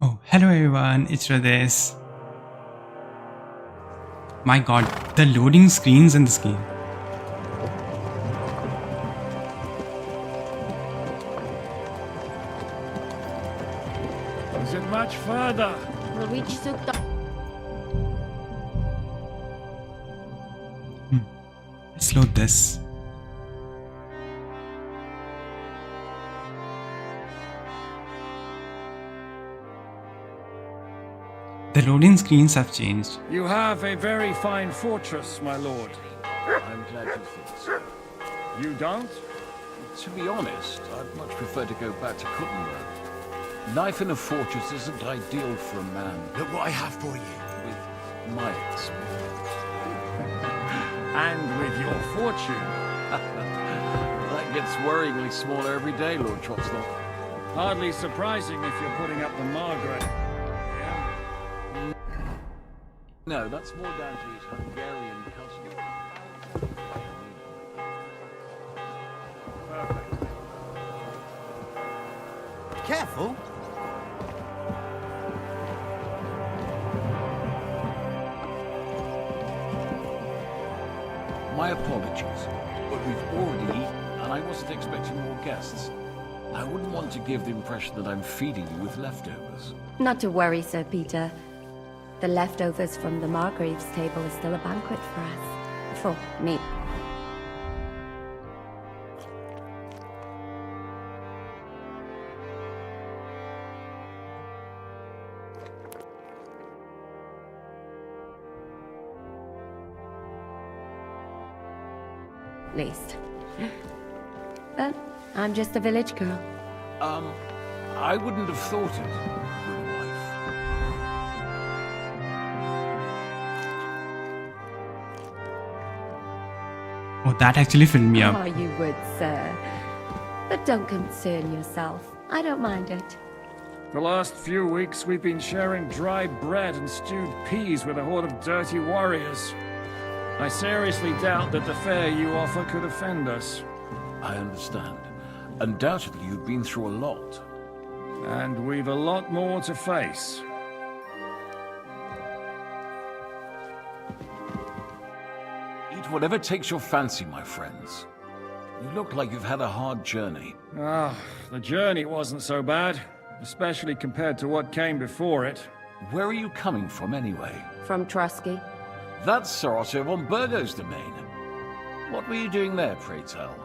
Oh, hello everyone, Ichiro this. My god, the loading screens in this game. Is it much further? We'll reach Sukta. Let's load this. The loading screens have changed. You have a very fine fortress, my lord. I'm glad you think so. You don't? To be honest, I'd much prefer to go back to Kuttenberg. Life in a fortress isn't ideal for a man. Look what I have for you. With my experience. And with your fortune. That gets worryingly smaller every day, Lord Trotsdale. Hardly surprising if you're putting up the Margaret. Yeah. No, that's more down to his Hungarian cousin. Perfect. Careful. My apologies, but we've already eaten, and I wasn't expecting more guests. I wouldn't want to give the impression that I'm feeding you with leftovers. Not to worry, Sir Peter. The leftovers from the Margrave's table is still a banquet for us. For me. Least. But I'm just a village girl. I wouldn't have thought it, good wife. Oh, that actually filled me up. Oh, you would, sir. But don't concern yourself. I don't mind it. The last few weeks we've been sharing dry bread and stewed peas with a horde of dirty warriors. I seriously doubt that the fare you offer could offend us. I understand. Undoubtedly, you've been through a lot. And we've a lot more to face. Eat whatever takes your fancy, my friends. You look like you've had a hard journey. Ah, the journey wasn't so bad, especially compared to what came before it. Where are you coming from, anyway? From Trusky. That's Sir Otto von Burgo's domain. What were you doing there, pray tell?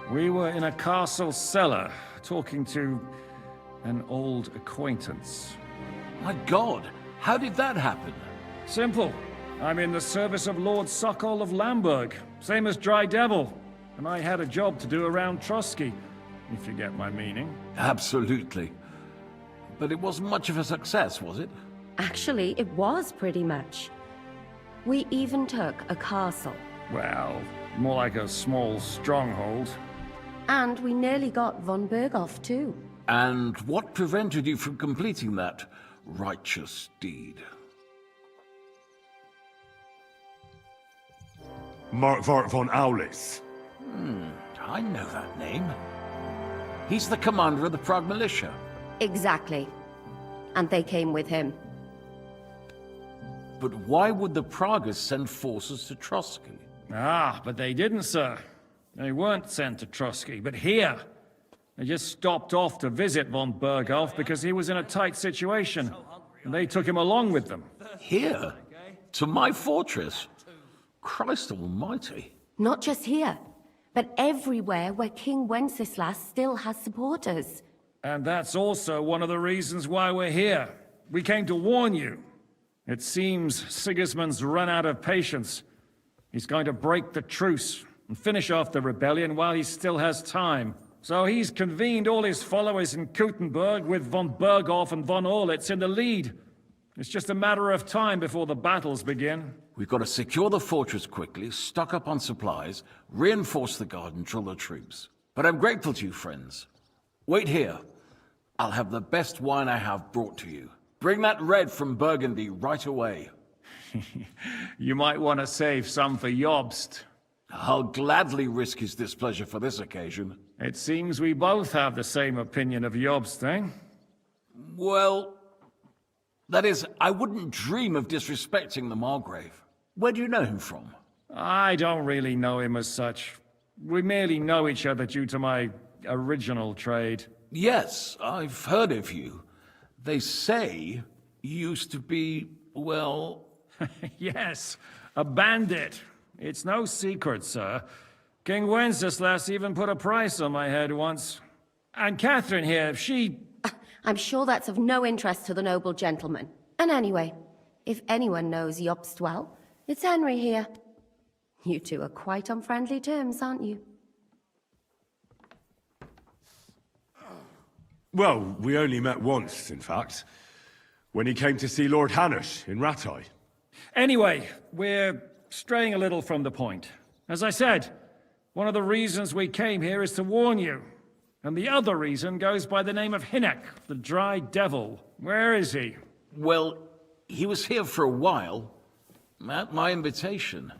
We were in a castle cellar, talking to an old acquaintance. My God, how did that happen? Simple. I'm in the service of Lord Sokol of Lamberg, same as Dry Devil. And I had a job to do around Trusky, if you get my meaning. Absolutely. But it wasn't much of a success, was it? Actually, it was pretty much. We even took a castle. Well, more like a small stronghold. And we nearly got von Berghoff, too. And what prevented you from completing that righteous deed? Markvart von Aulis. I know that name. He's the commander of the Prague militia. Exactly. And they came with him. But why would the Praguers send forces to Trusky? Ah, but they didn't, sir. They weren't sent to Trusky, but here. They just stopped off to visit von Berghoff because he was in a tight situation. And they took him along with them. Here? To my fortress? Christ almighty. Not just here, but everywhere where King Wenceslas still has supporters. And that's also one of the reasons why we're here. We came to warn you. It seems Sigismund's run out of patience. He's going to break the truce and finish off the rebellion while he still has time. So he's convened all his followers in Kuttenberg with von Berghoff and von Orlitz in the lead. It's just a matter of time before the battles begin. We've got to secure the fortress quickly, stock up on supplies, reinforce the guard and drill the troops. But I'm grateful to you, friends. Wait here. I'll have the best wine I have brought to you. Bring that red from Burgundy right away. You might want to save some for Jobst. I'll gladly risk his displeasure for this occasion. It seems we both have the same opinion of Jobst, eh? Well, That is, I wouldn't dream of disrespecting the Margrave. Where do you know him from? I don't really know him as such. We merely know each other due to my original trade. Yes, I've heard of you. They say you used to be, well... Yes, a bandit. It's no secret, sir. King Wenceslas even put a price on my head once. And Catherine here, she... I'm sure that's of no interest to the noble gentleman. And anyway, if anyone knows Jobst well, it's Henry here. You two are quite on friendly terms, aren't you? Well, we only met once, in fact. When he came to see Lord Hanush in Rattay. Anyway, we're straying a little from the point. As I said, one of the reasons we came here is to warn you. And the other reason goes by the name of Hinek, the Dry Devil. Where is he? Well, he was here for a while, at my invitation.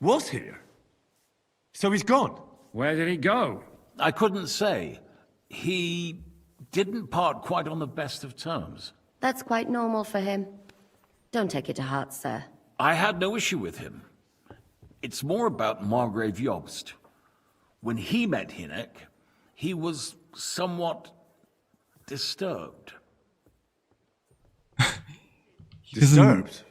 Was here? So he's gone? Where did he go? I couldn't say. He didn't part quite on the best of terms. That's quite normal for him. Don't take it to heart, sir. I had no issue with him. It's more about Margrave Jobst. When he met Hinek, he was somewhat disturbed. Disturbed?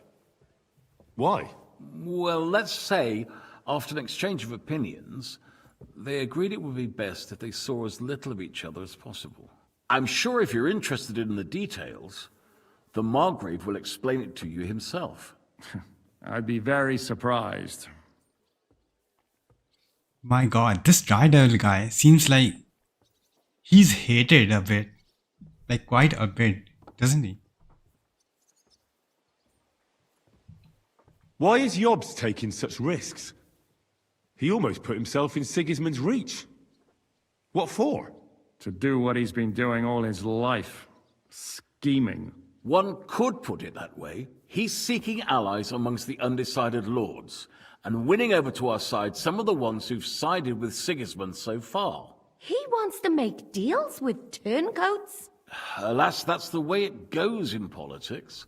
Why? Well, let's say, after an exchange of opinions, they agreed it would be best if they saw as little of each other as possible. I'm sure if you're interested in the details, the Margrave will explain it to you himself. I'd be very surprised. My god, this Dry Devil guy seems like he's hated a bit. Like quite a bit, doesn't he? Why is Jobst taking such risks? He almost put himself in Sigismund's reach. What for? To do what he's been doing all his life. Scheming. One could put it that way. He's seeking allies amongst the undecided lords, and winning over to our side some of the ones who've sided with Sigismund so far. He wants to make deals with turncoats? Alas, that's the way it goes in politics.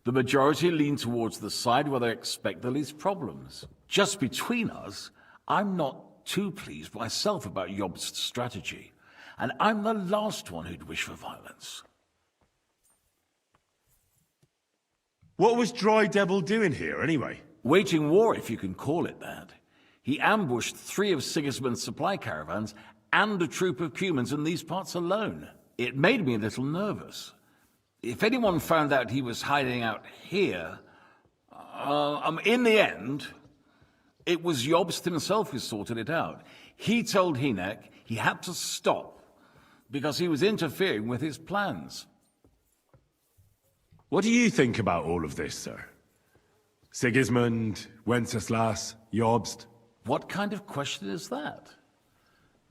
The majority lean towards the side where they expect the least problems. Just between us, I'm not too pleased myself about Jobst's strategy, and I'm the last one who'd wish for violence. What was Dry Devil doing here, anyway? Waging war, if you can call it that. He ambushed 3 of Sigismund's supply caravans and a troop of Cumans in these parts alone. It made me a little nervous. If anyone found out he was hiding out here, in the end, it was Jobst himself who sorted it out. He told Hinek he had to stop because he was interfering with his plans. What do you think about all of this, sir? Sigismund, Wenceslas, Jobst? What kind of question is that?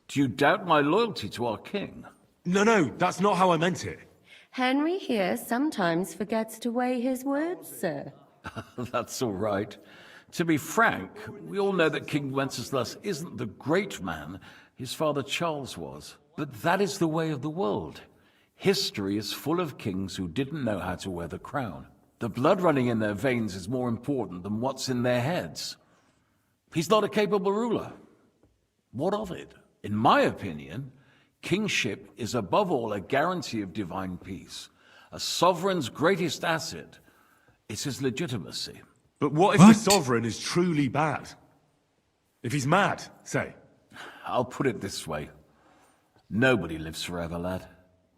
Do you doubt my loyalty to our king? No, that's not how I meant it. Henry here sometimes forgets to weigh his words, sir. That's all right. To be frank, we all know that King Wenceslas isn't the great man his father Charles was. But that is the way of the world. History is full of kings who didn't know how to wear the crown. The blood running in their veins is more important than what's in their heads. He's not a capable ruler. What of it? In my opinion, kingship is above all a guarantee of divine peace. A sovereign's greatest asset is his legitimacy. But what if the sovereign is truly bad? If he's mad, say? I'll put it this way. Nobody lives forever, lad.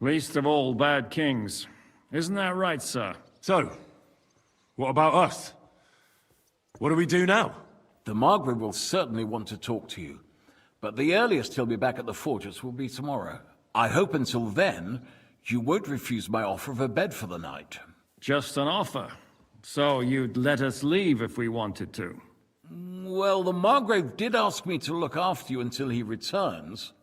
Least of all bad kings. Isn't that right, sir? So, what about us? What do we do now? The Margrave will certainly want to talk to you, but the earliest he'll be back at the fortress will be tomorrow. I hope until then, you won't refuse my offer of a bed for the night. Just an offer. So you'd let us leave if we wanted to? Well, the Margrave did ask me to look after you until he returns,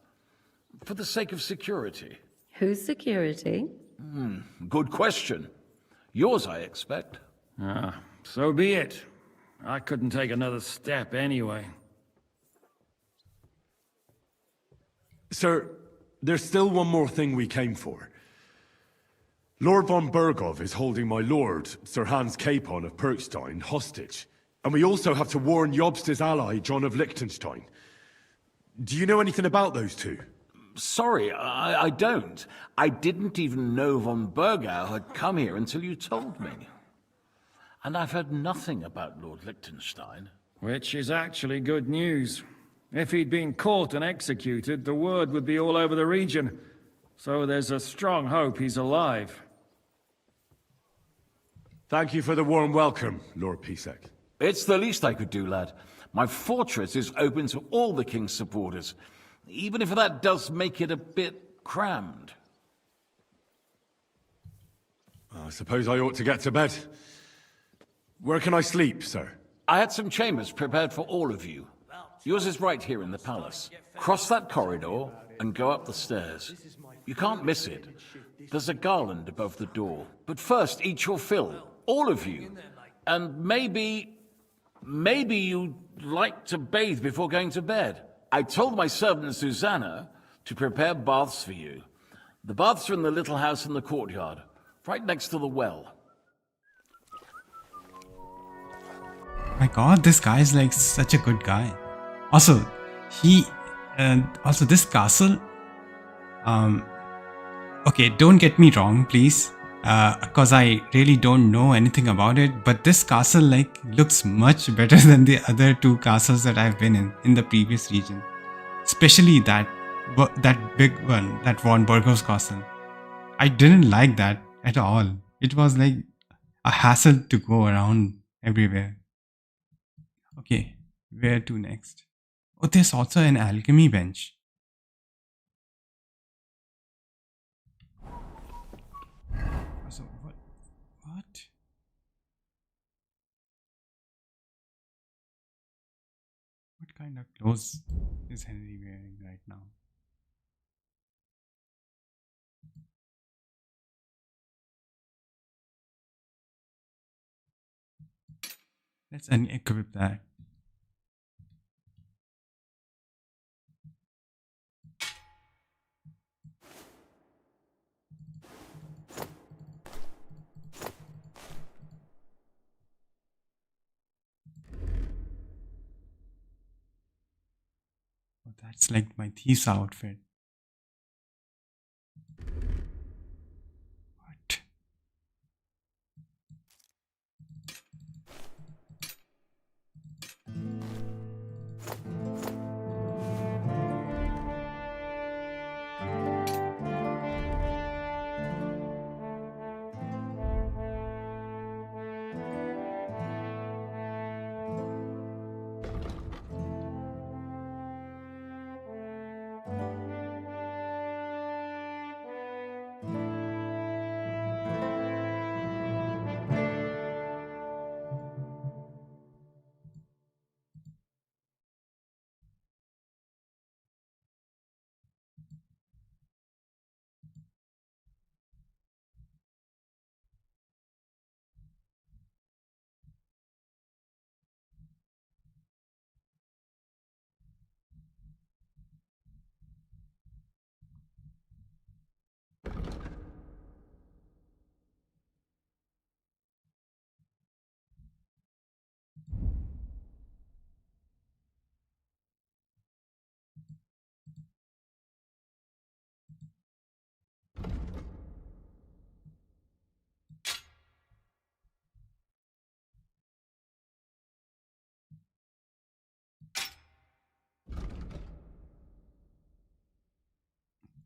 for the sake of security. Whose security? Good question. Yours, I expect. So be it. I couldn't take another step anyway. Sir, there's still one more thing we came for. Lord von Bergov is holding my lord, Sir Hans Capon of Perkstein, hostage. And we also have to warn Jobster's ally, John of Liechtenstein. Do you know anything about those two? Sorry, I don't. I didn't even know von Bergau had come here until you told me. And I've heard nothing about Lord Liechtenstein. Which is actually good news. If he'd been caught and executed, the word would be all over the region. So there's a strong hope he's alive. Thank you for the warm welcome, Lord Pisek. It's the least I could do, lad. My fortress is open to all the king's supporters, even if that does make it a bit crammed. I suppose I ought to get to bed. Where can I sleep, sir? I had some chambers prepared for all of you. Yours is right here in the palace. Cross that corridor and go up the stairs. You can't miss it. There's a garland above the door. But first, eat your fill. All of you. And maybe you'd like to bathe before going to bed. I told my servant Susanna to prepare baths for you. The baths are in the little house in the courtyard, right next to the well. My god, this guy is like such a good guy. Also, this castle, okay, don't get me wrong, please, because I really don't know anything about it, but this castle like looks much better than the other two castles that I've been in the previous region. Especially that big one, that von Burgos castle. I didn't like that at all. It was like a hassle to go around everywhere. Okay, where to next? Oh, there's also an alchemy bench. So what? What kind of clothes is Henry wearing right now? Let's unequip that. Oh, that's like my thief's outfit. What?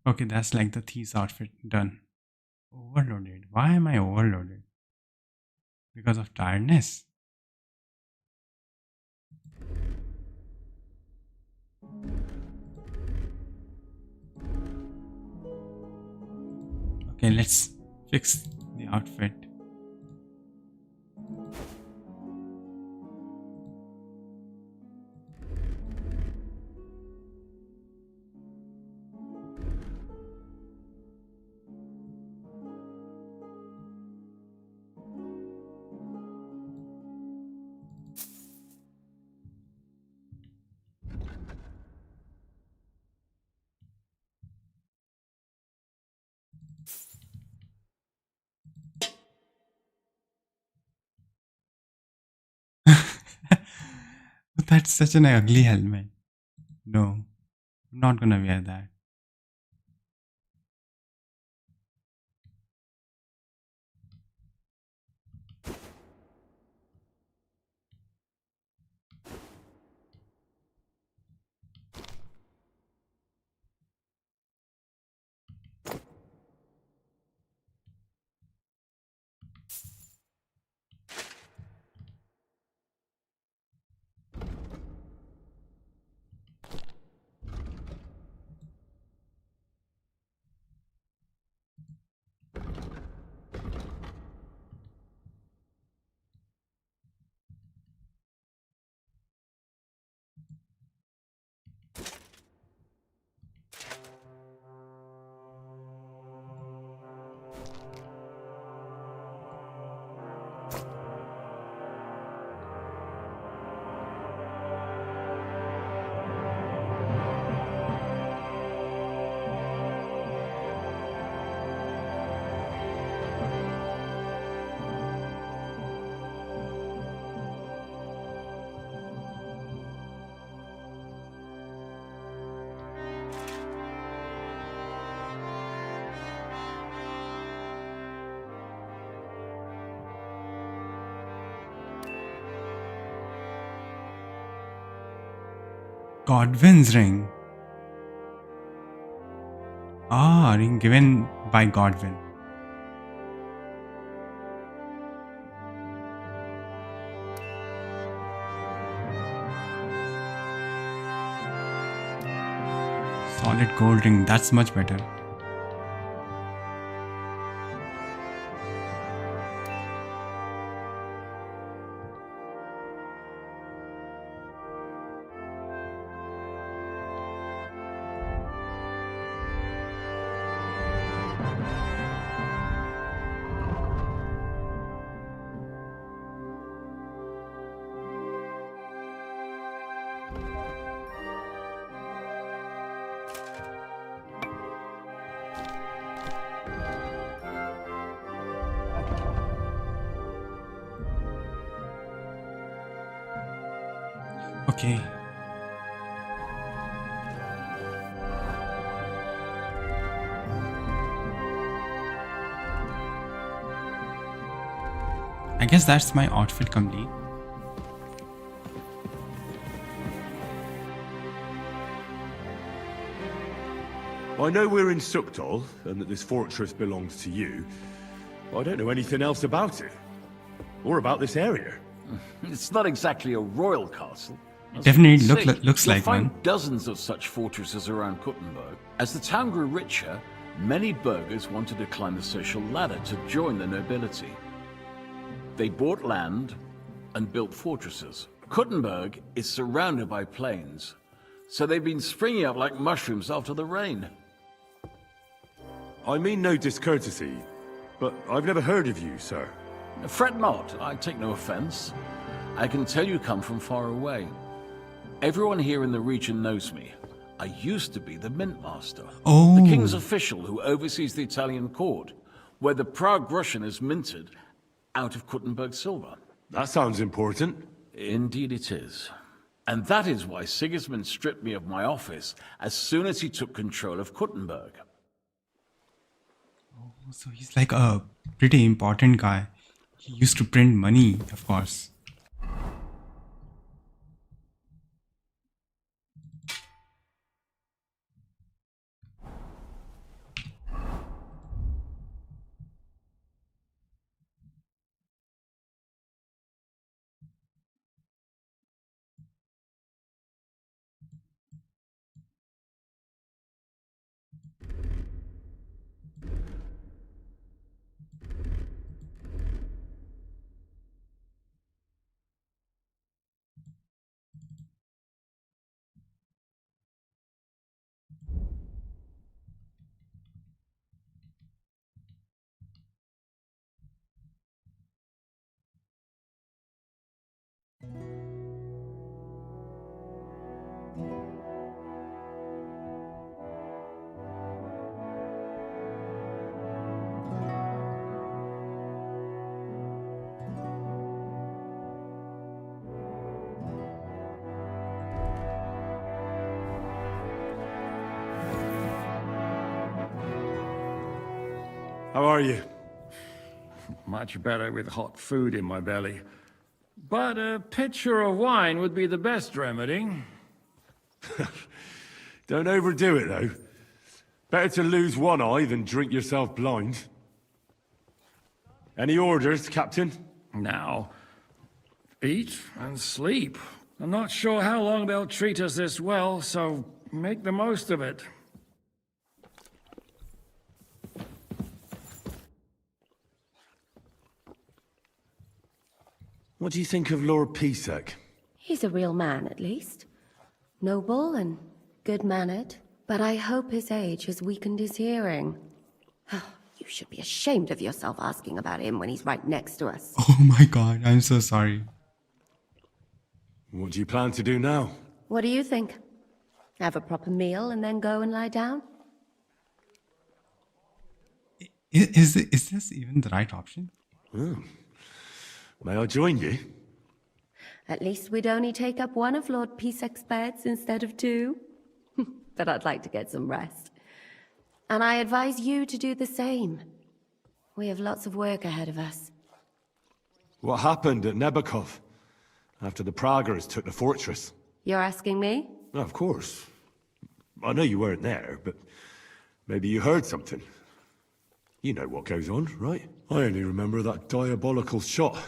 Okay, that's like the thief's outfit done. Overloaded. Why am I overloaded? Because of tiredness. Okay, let's fix the outfit. That's such an ugly helmet. No, I'm not gonna wear that. Godwin's ring. Ah, ring given by Godwin. Solid gold ring, that's much better. Okay. I guess that's my outfit complete. I know we're in Sukdal, and that this fortress belongs to you. I don't know anything else about it. Or about this area. It's not exactly a royal castle. As Definitely you can see, looks you'll like find one. dozens of such fortresses around Kuttenberg. As the town grew richer, many burghers wanted to climb the social ladder to join the nobility. They bought land and built fortresses. Kuttenberg is surrounded by plains, so they've been springing up like mushrooms after the rain. I mean no discourtesy, but I've never heard of you, sir. Fret not, I take no offense. I can tell you come from far away. Everyone here in the region knows me. I used to be the mint master, Oh. the king's official who oversees the Italian court, where the Prague Russian is minted out of Kuttenberg silver. That sounds important. Indeed it is. And that is why Sigismund stripped me of my office as soon as he took control of Kuttenberg. So he's like a pretty important guy. He used to print money, of course. How are you? Much better with hot food in my belly. But a pitcher of wine would be the best remedy. Don't overdo it, though. Better to lose one eye than drink yourself blind. Any orders, Captain? Now, eat and sleep. I'm not sure how long they'll treat us this well, so make the most of it. What do you think of Lord Pisek? He's a real man, at least. Noble and good-mannered, but I hope his age has weakened his hearing. You should be ashamed of yourself asking about him when he's right next to us. Oh my god, I'm so sorry. What do you plan to do now? What do you think? Have a proper meal and then go and lie down? Is this even the right option? May I join you? At least we'd only take up one of Lord Pisek's beds instead of two. But I'd like to get some rest. And I advise you to do the same. We have lots of work ahead of us. What happened at Nebakov after the Praguers took the fortress? You're asking me? Of course. I know you weren't there, but maybe you heard something. You know what goes on, right? I only remember that diabolical shot.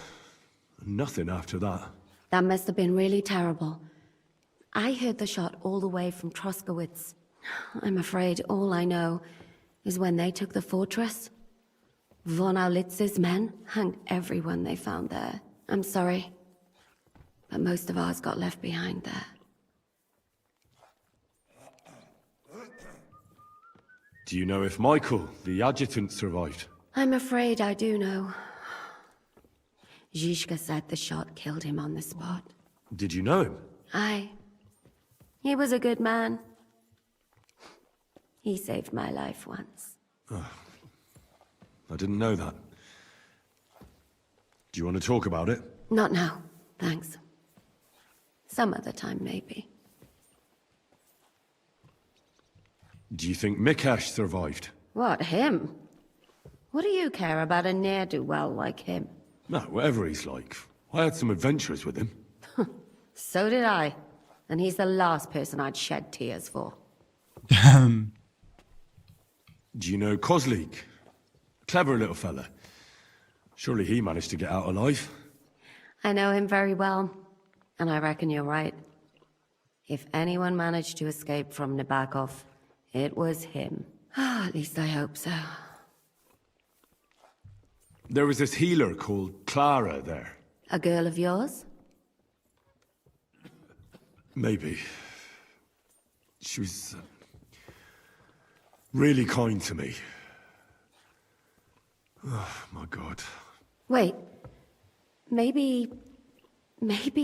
Nothing after that. That must have been really terrible. I heard the shot all the way from Troskowitz. I'm afraid all I know is when they took the fortress, von Aulitz's men hanged everyone they found there. I'm sorry, but most of ours got left behind there. Do you know if Michael, the adjutant, survived? I'm afraid I do know. Zhishka said the shot killed him on the spot. Did you know him? Aye. He was a good man. He saved my life once. I didn't know that. Do you want to talk about it? Not now, thanks. Some other time, maybe. Do you think Mikesh survived? What, him? What do you care about a ne'er-do-well like him? No, whatever he's like. I had some adventures with him. So did I. And he's the last person I'd shed tears for. Damn. Do you know Kozlik? Clever little fella. Surely he managed to get out alive. I know him very well, and I reckon you're right. If anyone managed to escape from Nabokov, it was him. At least I hope so. There was this healer called Clara there. A girl of yours? Maybe. She was really kind to me. Oh, my God. Wait. Maybe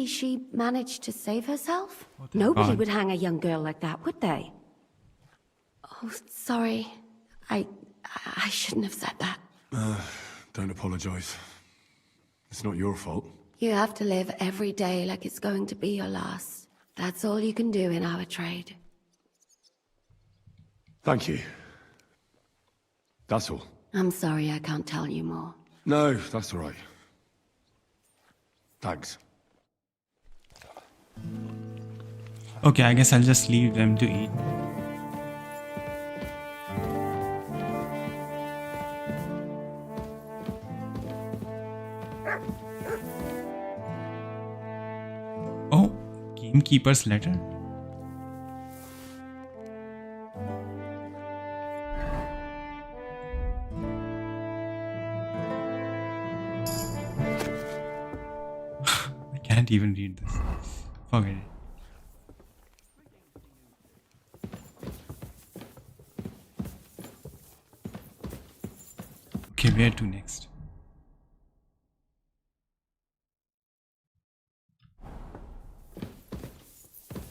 she managed to save herself? Nobody would hang a young girl like that, would they? Oh, sorry. I shouldn't have said that. Don't apologize. It's not your fault. You have to live every day like it's going to be your last. That's all you can do in our trade. Thank you. That's all. I'm sorry I can't tell you more. No, that's all right. Thanks. Okay, I guess I'll just leave them to eat. Oh, gamekeeper's letter. I can't even read this. Forget it. Okay, where to next?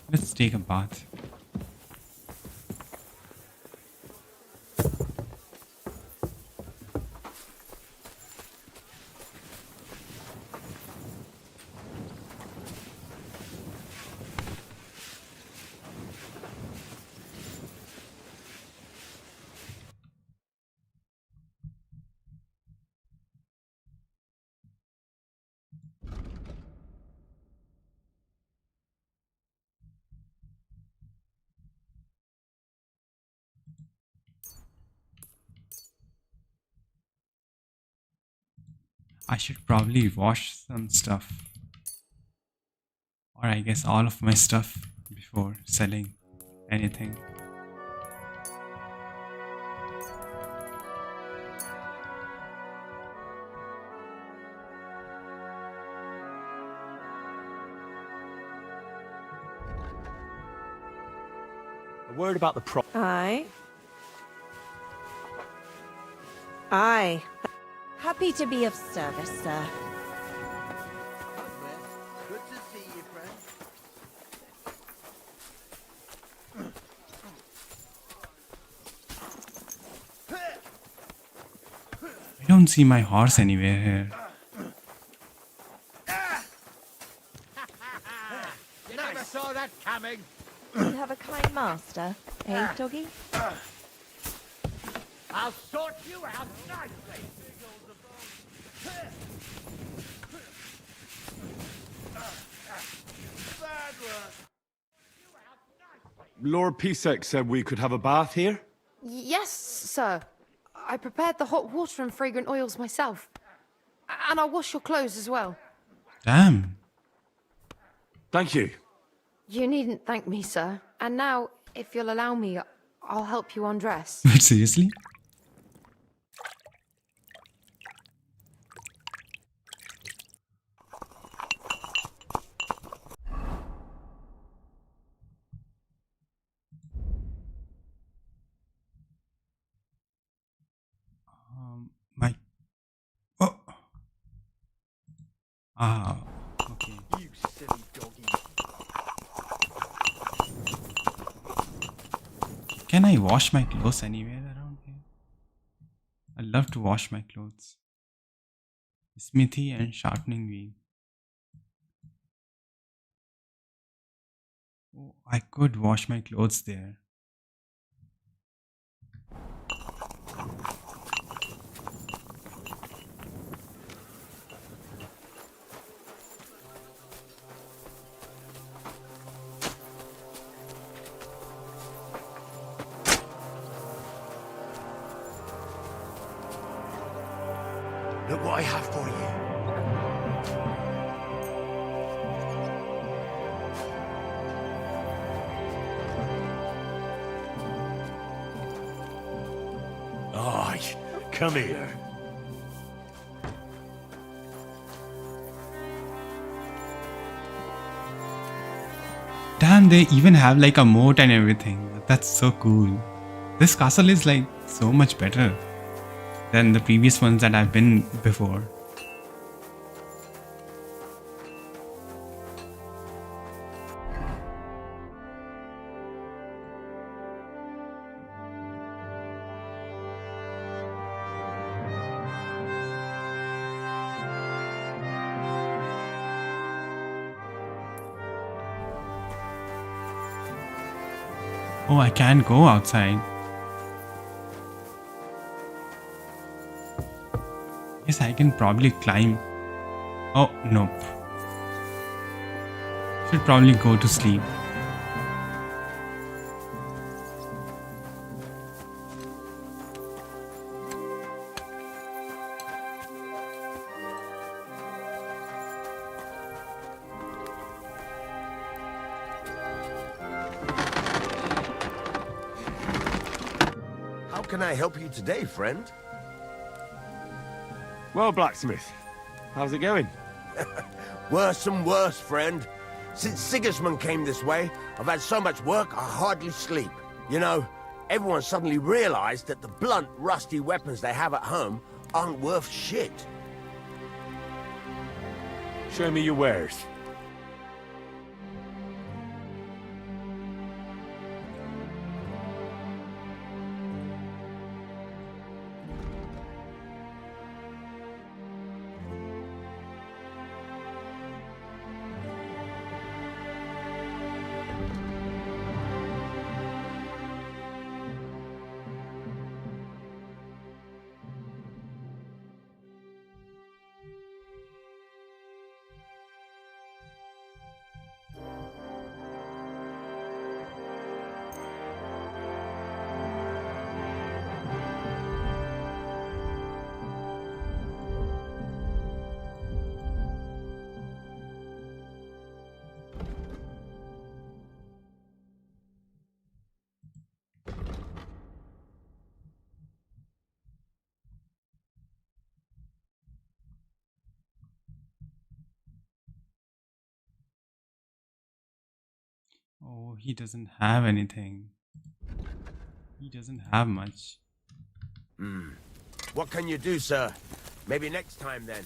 Let's take a bath. I should probably wash some stuff. Or I guess all of my stuff before selling anything. A word about the pro. Aye. Aye. Happy to be of service, sir. Good to see you, friend. I don't see my horse anywhere here. You never saw that coming. You have a kind master, eh, doggy? I'll sort you out nicely. Bad work. Lord Pisek said we could have a bath here? Yes, sir. I prepared the hot water and fragrant oils myself. And I'll wash your clothes as well. Damn. Thank you. You needn't thank me, sir. And now, if you'll allow me, I'll help you undress. But seriously? My... Oh. Ah, okay. You silly doggy. Can I wash my clothes anywhere around here? I love to wash my clothes. Smithy and sharpening wheel. Oh, I could wash my clothes there. Look what I have for you. Aye, come here. Damn, they even have like a moat and everything. That's so cool. This castle is like so much better than the previous ones that I've been before. Oh, I can't go outside. Yes, I can probably climb. Oh, nope. Should probably go to sleep. How can I help you today, friend? Well, blacksmith, how's it going? Worse and worse, friend. Since Sigismund came this way, I've had so much work I hardly sleep. You know, everyone suddenly realized that the blunt, rusty weapons they have at home aren't worth shit. Show me your wares. Oh, he doesn't have anything. He doesn't have much. What can you do, sir? Maybe next time, then.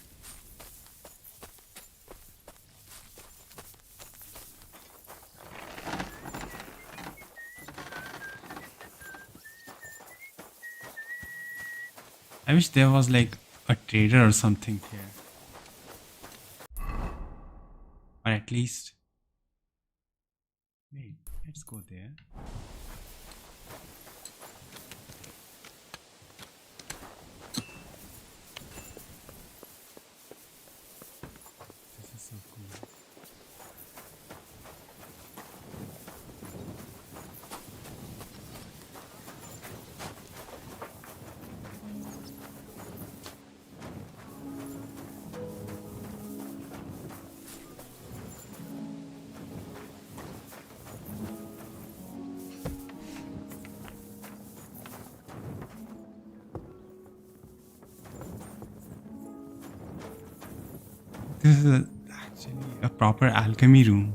I wish there was like a trader or something here. Or at least... Wait, let's go there. This is so cool. This is actually a proper alchemy room.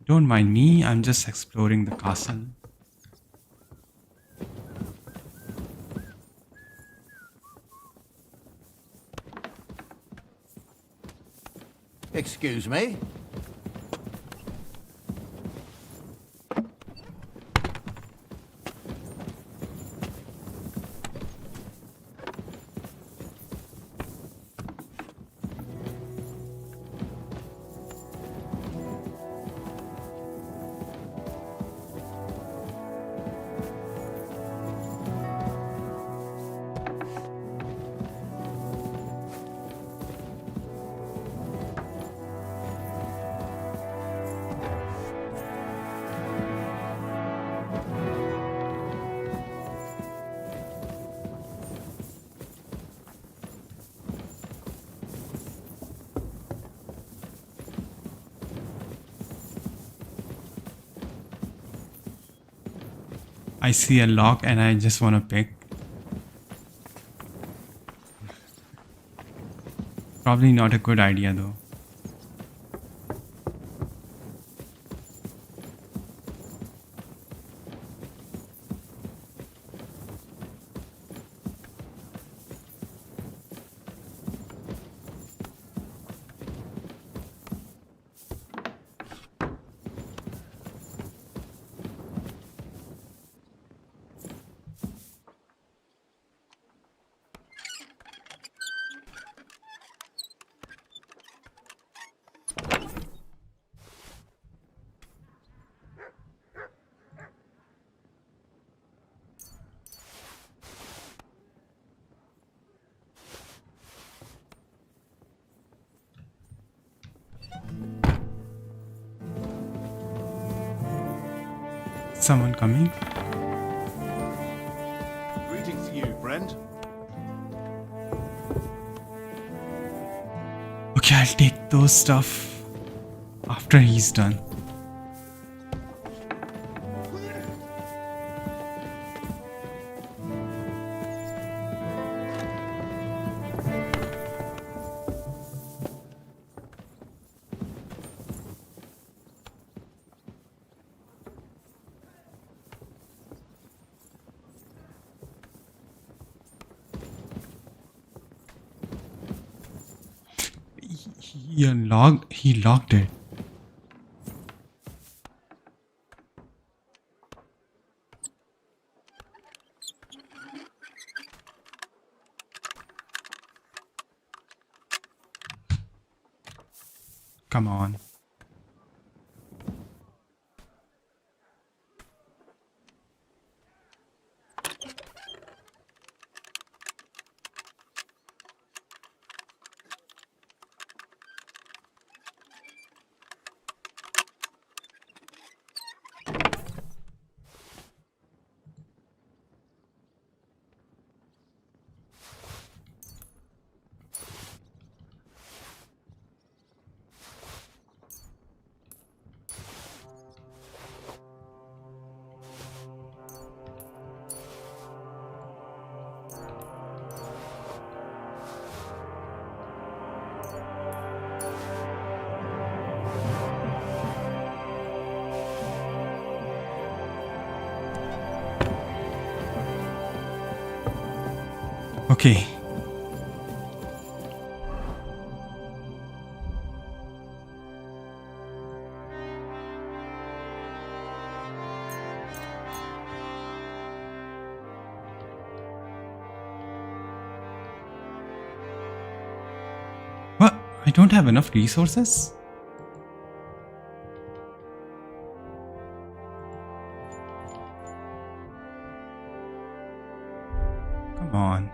Don't mind me, I'm just exploring the castle. Excuse me? I see a lock and I just want to pick. Probably not a good idea though. Someone coming? Greetings to you, friend. Okay, I'll take those stuff after he's done. He locked it. Come on. Okay. What? I don't have enough resources? Come on.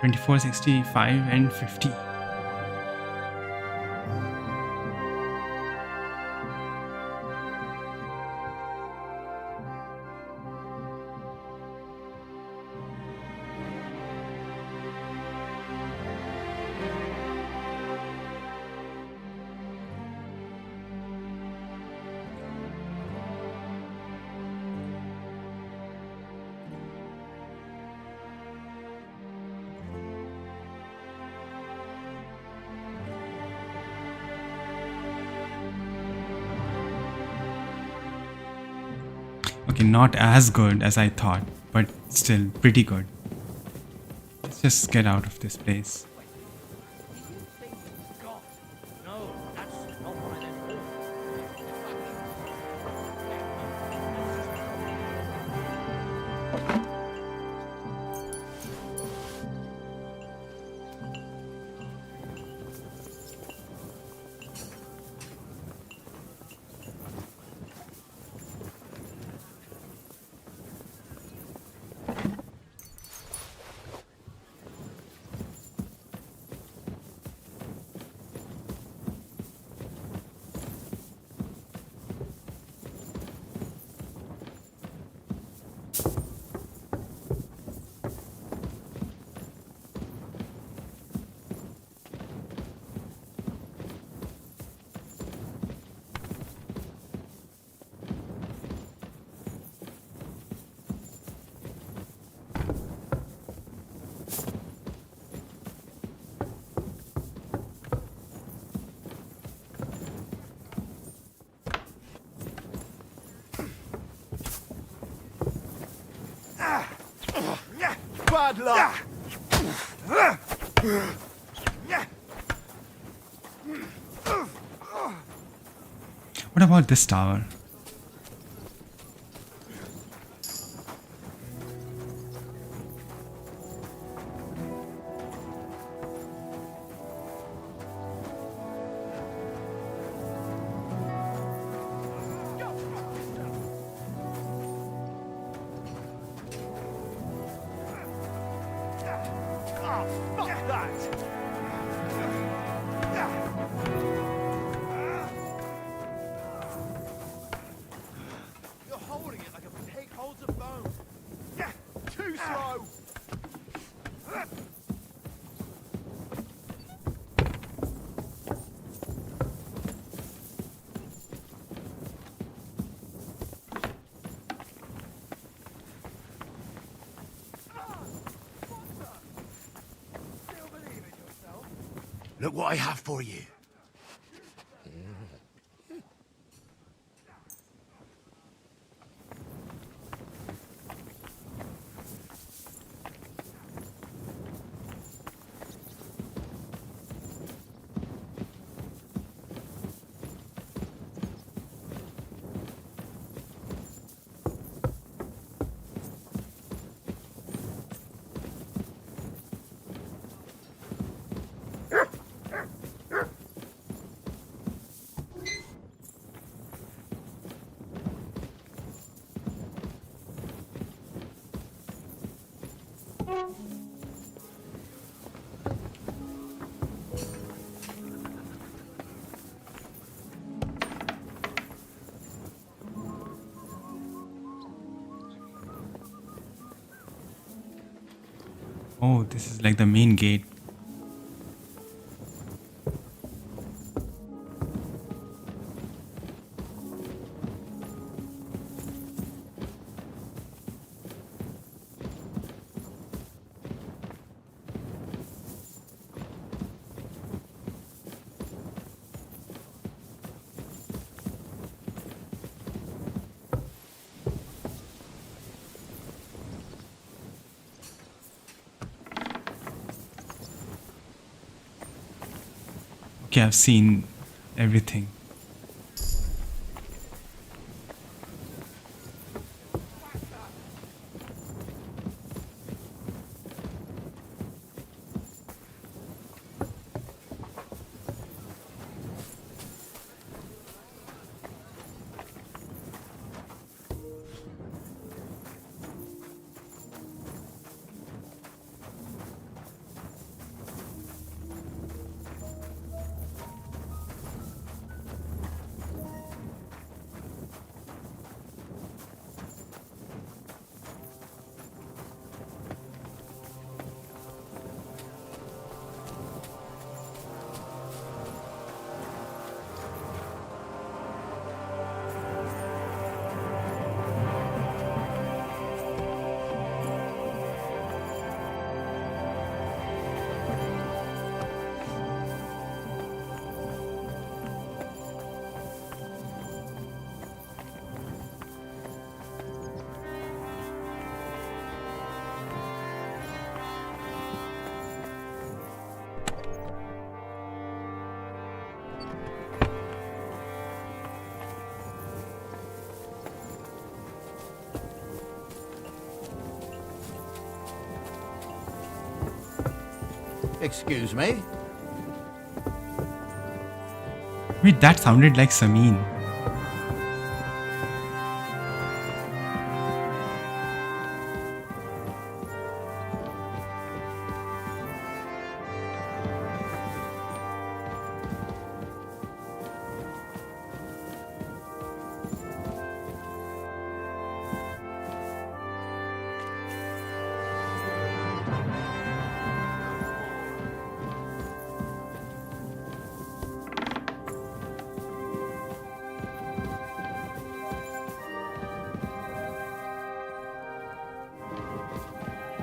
$24, $65, and $50. Okay, not as good as I thought, but still pretty good. Let's just get out of this place. Bad luck! What about this tower? Fuck that! You're holding it like a pig holds a bone. Yeah, too slow. Look what I have for you. Oh, this is like the main gate. Okay, I've seen everything. Excuse me? Wait, that sounded like Samin.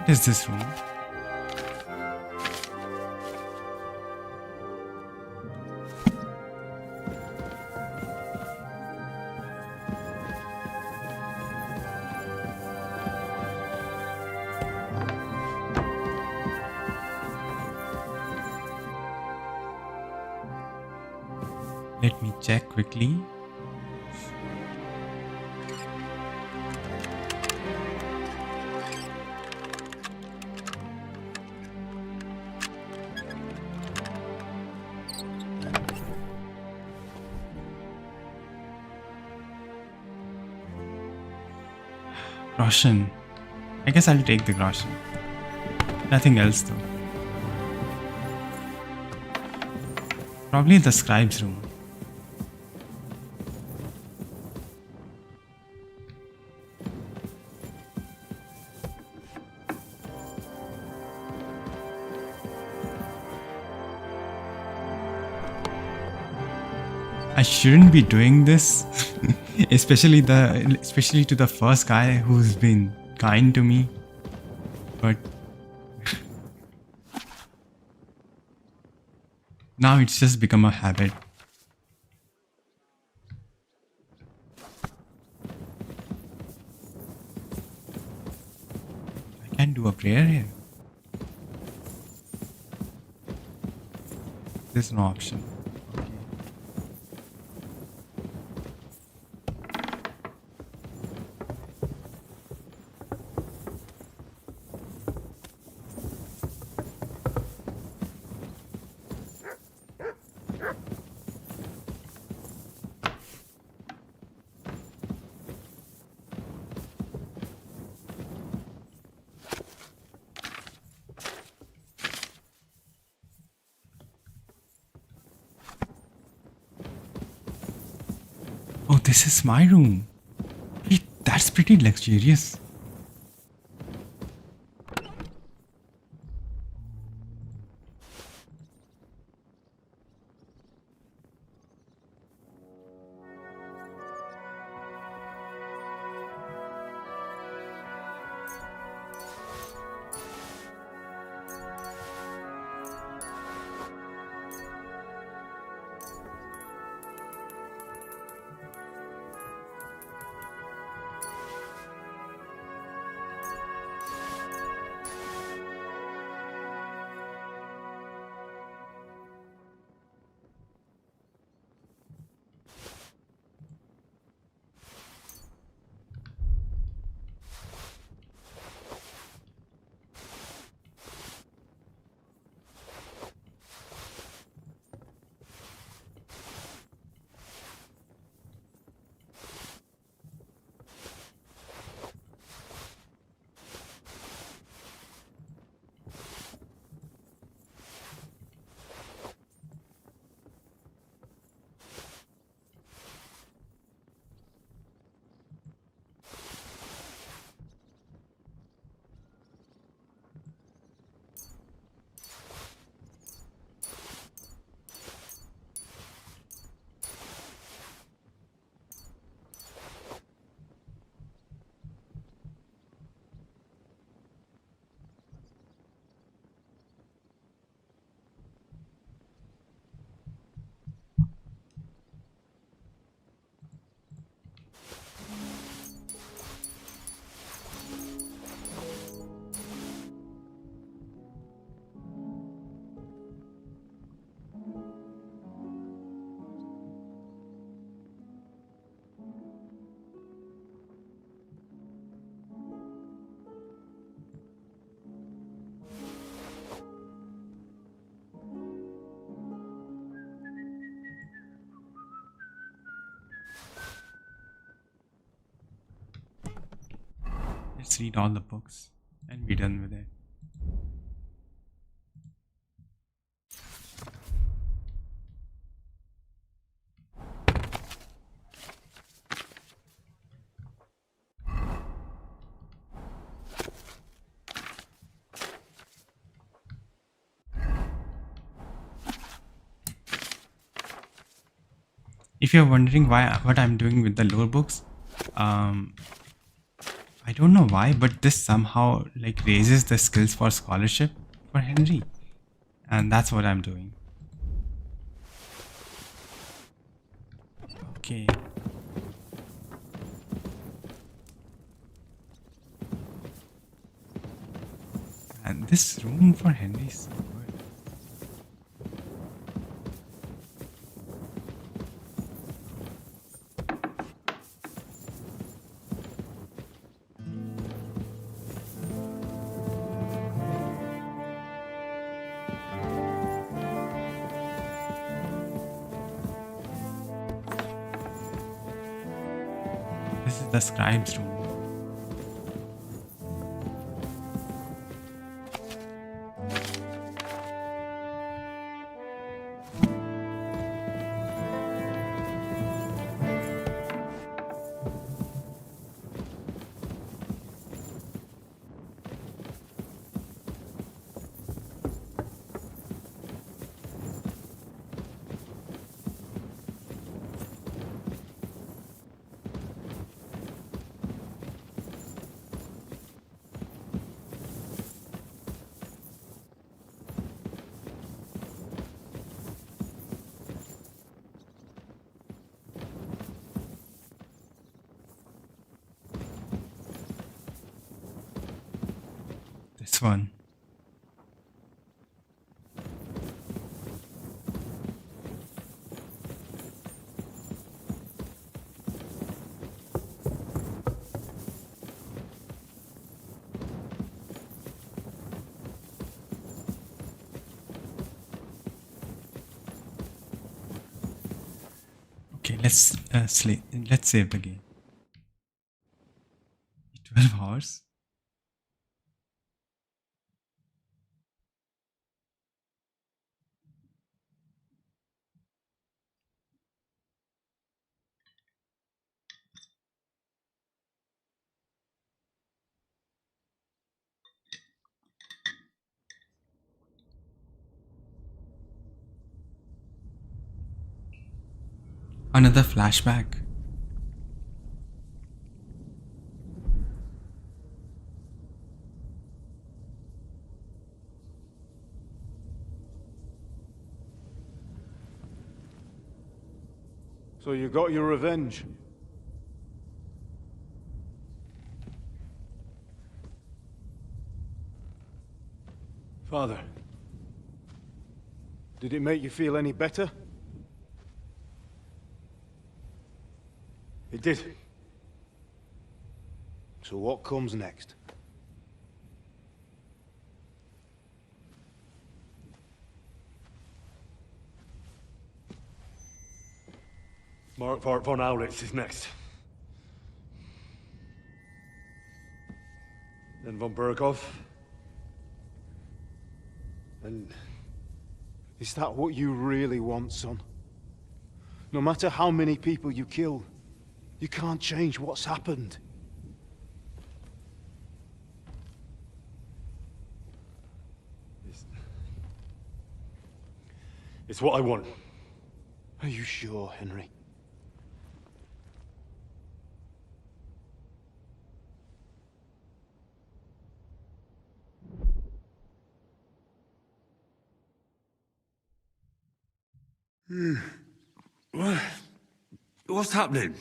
What is this room? Let me check quickly. Roshan. I guess I'll take the Roshan. Nothing else though. Probably the scribe's room. I shouldn't be doing this, especially to the first guy who's been kind to me. But now it's just become a habit. I can't do a prayer here. There's no option. this is my room. Wait, that's pretty luxurious. Let's read all the books and be done with it. If you're wondering what I'm doing with the lore books, I don't know why, but this somehow like raises the skills for scholarship for Henry, and that's what I'm doing. Okay. And this room for Henry is so good. This is the scribe's room. This one. Okay, let's save the game. 12 hours. Another flashback. So you got your revenge? Father, did it make you feel any better? It did. So what comes next? Mark von Aulitz is next. Then von Berghoff. And is that what you really want, son? No matter how many people you kill, you can't change what's happened. It's what I want. Are you sure, Henry? What's happening?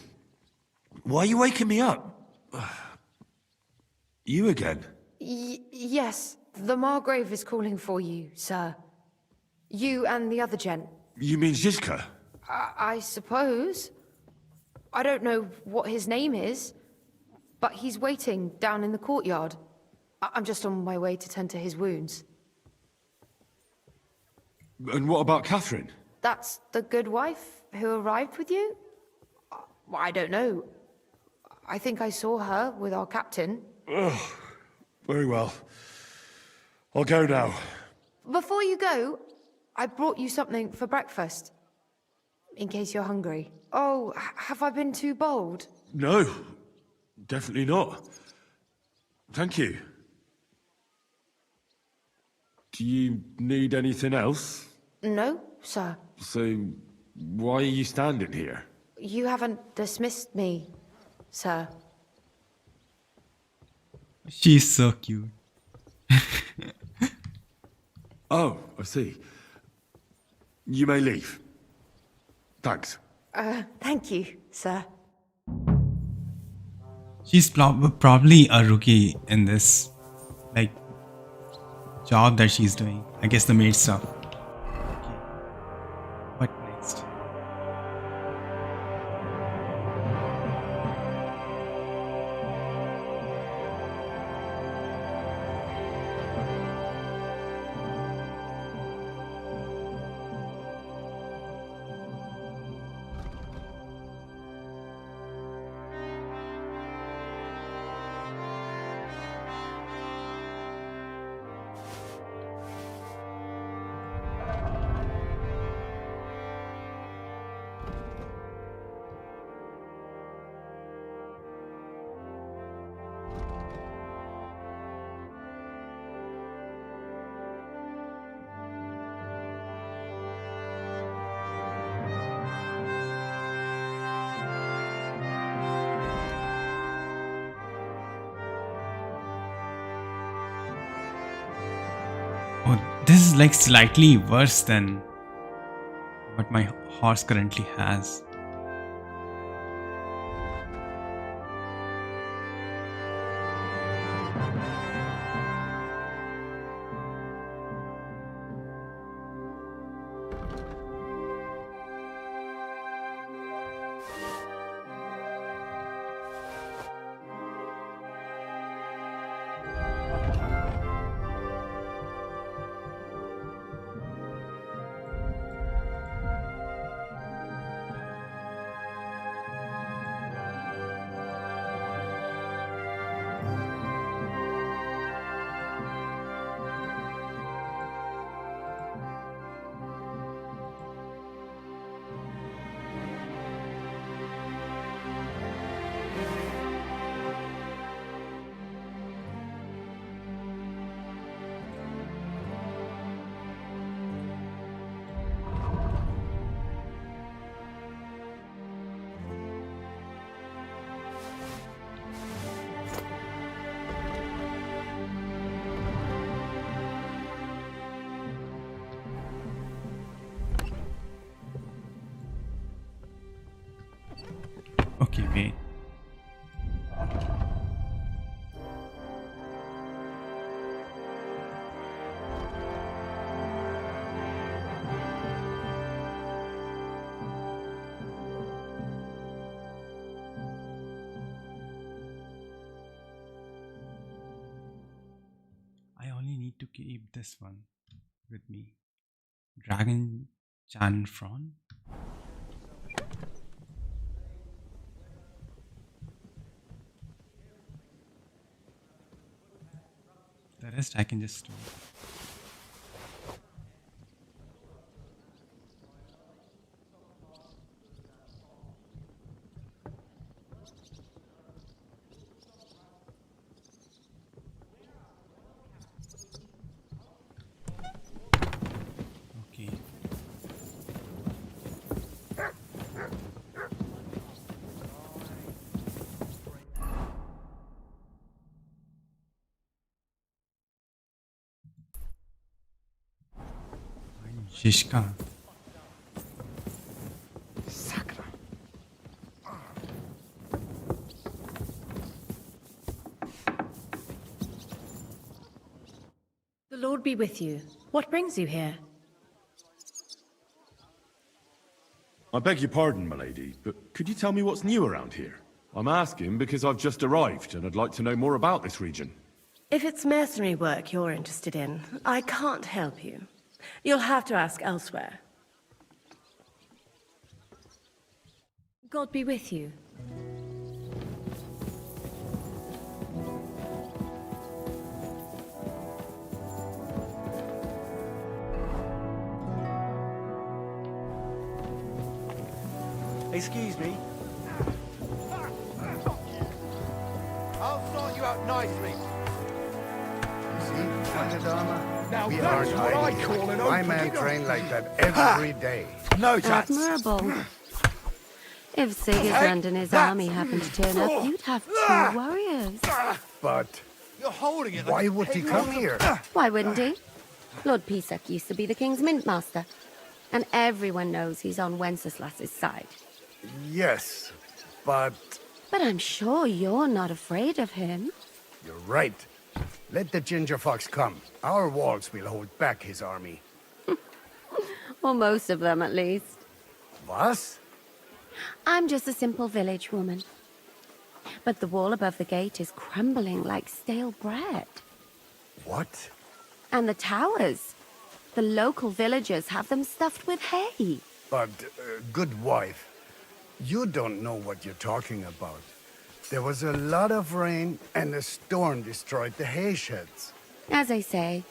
Why are you waking me up? You again? Yes, the Margrave is calling for you, sir. You and the other gent. You mean Zizka? I suppose. I don't know what his name is, but he's waiting down in the courtyard. I'm just on my way to tend to his wounds. And what about Catherine? That's the good wife who arrived with you? I don't know. I think I saw her with our captain. Oh, very well. I'll go now. Before you go, I brought you something for breakfast. In case you're hungry. Oh, have I been too bold? No, definitely not. Thank you. Do you need anything else? No, sir. So, why are you standing here? You haven't dismissed me, sir. She's so cute. Oh, I see. You may leave. Thanks. Thank you, sir. She's probably a rookie in this, like, job that she's doing. I guess the maid stuff. Okay. What next? Oh, this is like slightly worse than what my horse currently has. need to keep this one with me. Dragon Chan Fron. The rest I can just store. Okay. Shishka. The Lord be with you. What brings you here? I beg your pardon, milady, but could you tell me what's new around here? I'm asking because I've just arrived and I'd like to know more about this region. If it's mercenary work you're interested in, I can't help you. You'll have to ask elsewhere. God be with you. Excuse me. I'll sort you out nicely. See, pointed armor? Now We that's aren't what I hiding call it. an My open men door. train like that every day. No chance. Admirable. If Sigismund and his army happened to turn up, you'd have 2 warriors. But You're holding it. why would he come here? Why wouldn't he? Lord Pisak used to be the king's mintmaster, and everyone knows he's on Wenceslas's side. Yes, but But I'm sure you're not afraid of him. you're right. Let the ginger fox come. Our walls will hold back his army. Or most of them, at least. Was? I'm just a simple village woman. But the wall above the gate is crumbling like stale bread. What? And the towers. The local villagers have them stuffed with hay. But, good wife, you don't know what you're talking about. There was a lot of rain and a storm destroyed the hay sheds. As I say,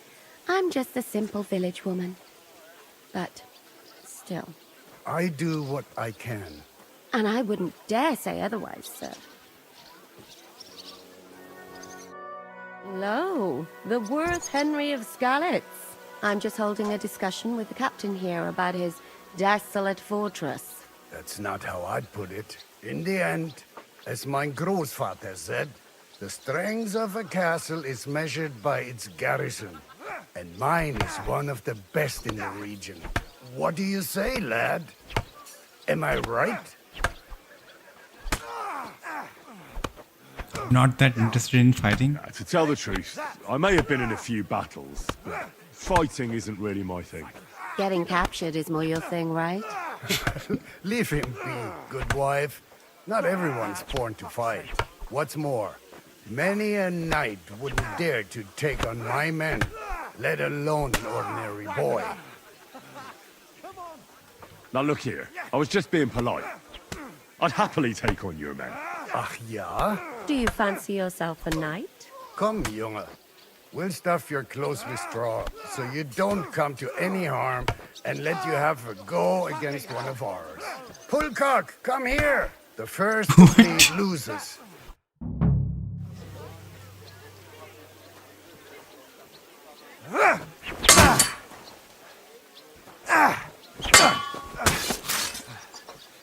I'm just a simple village woman. But still. I do what I can. And I wouldn't dare say otherwise, sir. Lo, the worth Henry of Skalitz. I'm just holding a discussion with the captain here about his desolate fortress. That's not how I'd put it. In the end, as my großvater said, the strength of a castle is measured by its garrison. And mine is one of the best in the region. What do you say, lad? Am I right? Not that interested in fighting. To tell the truth, I may have been in a few battles, but fighting isn't really my thing. Getting captured is more your thing, right? Leave him be, good wife. Not everyone's born to fight. What's more, many a knight wouldn't dare to take on my men, let alone an ordinary boy. Now look here, I was just being polite. I'd happily take on your men. Ach ja? Do you fancy yourself a knight? Come, Junge. We'll stuff your clothes with straw, so you don't come to any harm, and let you have a go against one of ours. Pullcock, come here! The first to bleed loses.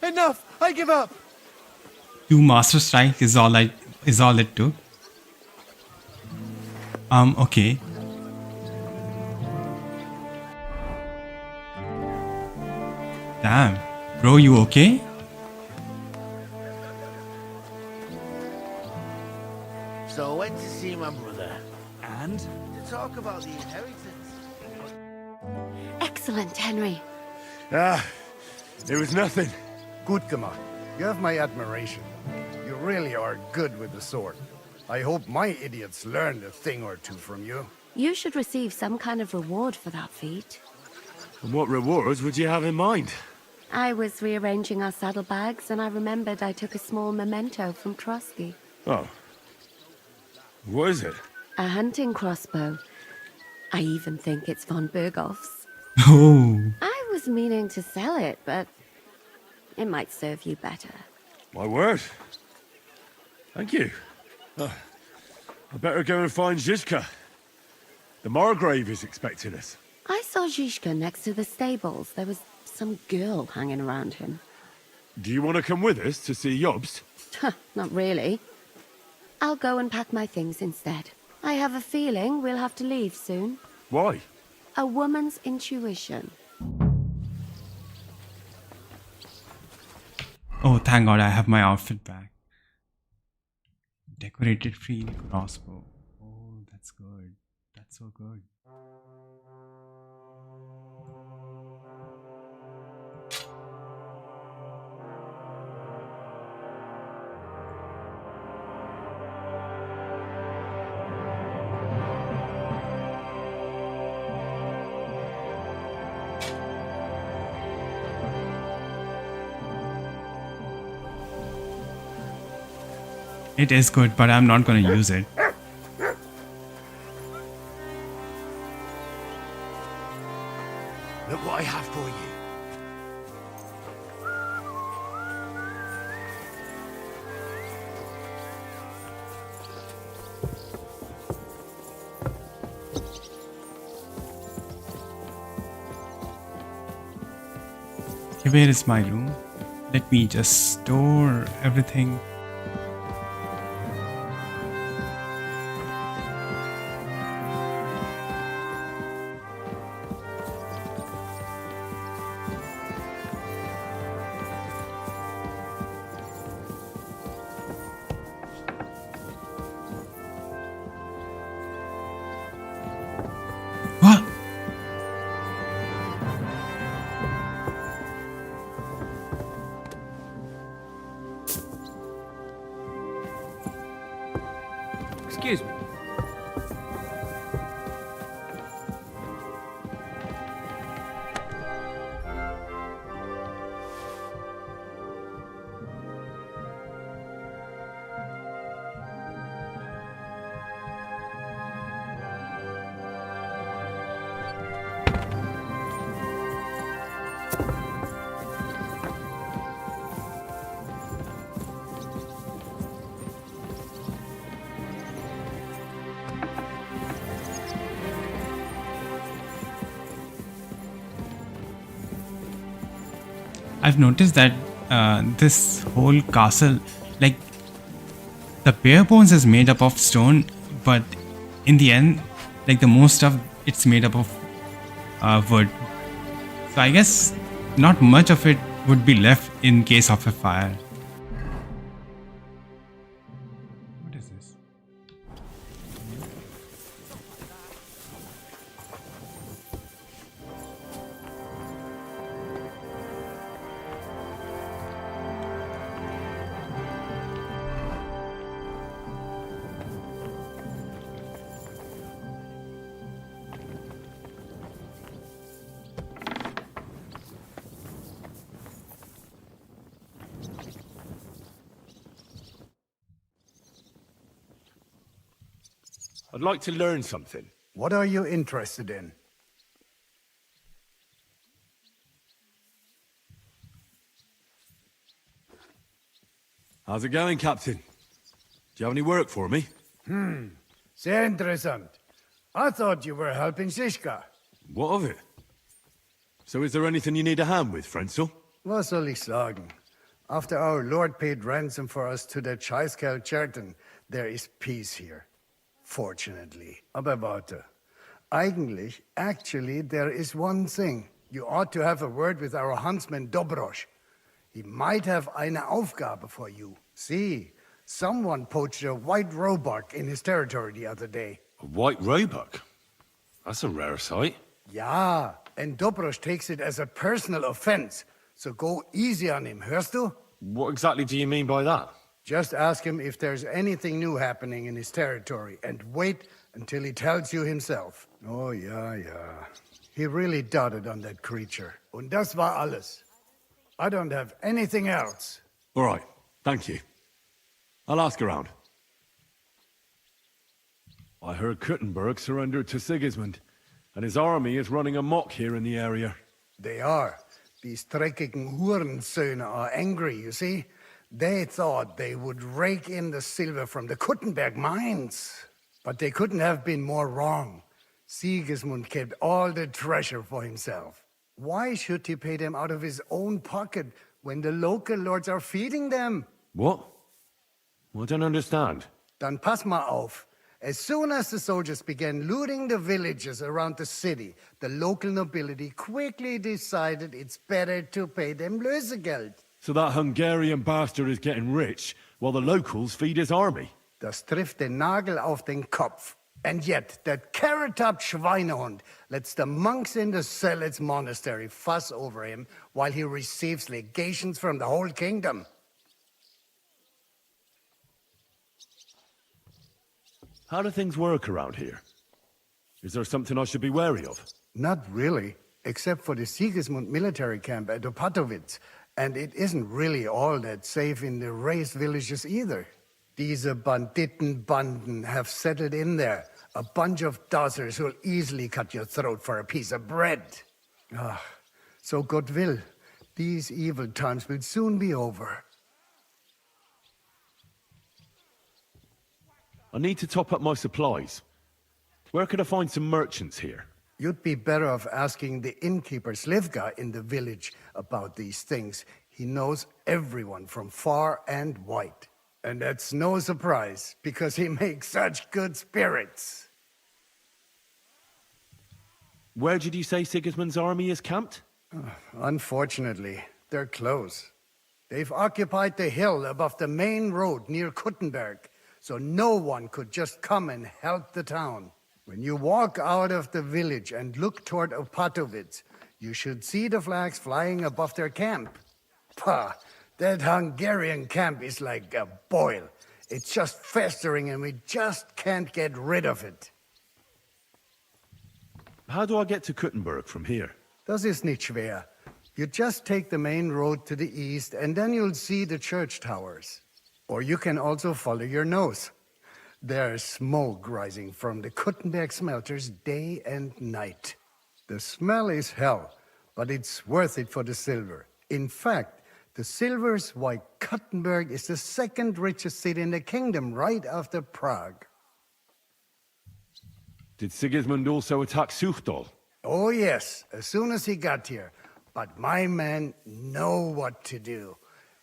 Enough! I give up! 2 Master Strike is all it took. Okay. Damn. Bro, you okay? So I went to see my brother. And? To talk about the inheritance. Excellent, Henry. Ah, it was nothing. Gut gemacht. You have my admiration. You really are good with the sword. I hope my idiots learned a thing or two from you. You should receive some kind of reward for that feat. And what rewards would you have in mind? I was rearranging our saddlebags and I remembered I took a small memento from Trotsky. Oh. What is it? A hunting crossbow. I even think it's von Berghoff's. Oh. I was meaning to sell it, but it might serve you better. My word. Thank you. I better go and find Zizka. The Margrave is expecting us. I saw Zhishka next to the stables. There was some girl hanging around him. Do you want to come with us to see Jobst? Not really. I'll go and pack my things instead. I have a feeling we'll have to leave soon. Why? A woman's intuition. Oh, thank God I have my outfit back. Decorated free crossbow. Oh, that's good. That's so good. It is good, but I'm not going to use it. Look what I have for you. Okay, where is my room? Let me just store everything. What? Excuse me. I've noticed that this whole castle, like the bare bones is made up of stone, but in the end, like the most stuff, it's made up of wood. So I guess not much of it would be left in case of a fire. What is this? I'd like to learn something. What are you interested in? How's it going, Captain? Do you have any work for me? Sehr interessant. I thought you were helping Zizka. What of it? So is there anything you need a hand with, Frenzel? Was soll ich sagen? After our lord paid ransom for us to the Chaiskel Cherton, there is peace here. Fortunately. Aber warte. Actually, there is one thing. You ought to have a word with our huntsman Dobrosch. He might have eine Aufgabe for you. See, someone poached a white roebuck in his territory the other day. A white roebuck? That's a rare sight. Ja, and Dobrosch takes it as a personal offense. So go easy on him, hörst du? What exactly do you mean by that? Just ask him if there's anything new happening in his territory, and wait until he tells you himself. Oh, yeah. He really doted on that creature. Und das war alles. I don't have anything else. All right, thank you. I'll ask around. I heard Kuttenberg surrendered to Sigismund, and his army is running amok here in the area. They are. These dreckigen Hurensöhne are angry, you see? They thought they would rake in the silver from the Kuttenberg mines. But they couldn't have been more wrong. Sigismund kept all the treasure for himself. Why should he pay them out of his own pocket when the local lords are feeding them? What? I don't understand. Dann pass mal auf. As soon as the soldiers began looting the villages around the city, the local nobility quickly decided it's better to pay them Lösegeld. So that Hungarian bastard is getting rich, while the locals feed his army? Das trifft den Nagel auf den Kopf. And yet, that carrot-top Schweinehund lets the monks in the Zealots monastery fuss over him while he receives legations from the whole kingdom. How do things work around here? Is there something I should be wary of? Not really, except for the Sigismund military camp at Opatowitz. And it isn't really all that safe in the raised villages either. These Banditenbanden have settled in there. A bunch of dossers who'll easily cut your throat for a piece of bread. So God will, these evil times will soon be over. I need to top up my supplies. Where could I find some merchants here? You'd be better off asking the innkeeper Slivka in the village about these things. He knows everyone from far and wide. And that's no surprise, because he makes such good spirits. Where did you say Sigismund's army is camped? Unfortunately, they're close. They've occupied the hill above the main road near Kuttenberg, so no one could just come and help the town. When you walk out of the village and look toward Opatowitz, you should see the flags flying above their camp. Pah! That Hungarian camp is like a boil. It's just festering and we just can't get rid of it. How do I get to Kuttenberg from here? Das ist nicht schwer. You just take the main road to the east and then you'll see the church towers. Or you can also follow your nose. There's smoke rising from the Kuttenberg smelters day and night. The smell is hell, but it's worth it for the silver. In fact, the silver's why Kuttenberg is the second richest city in the kingdom, right after Prague. Did Sigismund also attack Suchdol? Oh yes, as soon as he got here. But my men know what to do.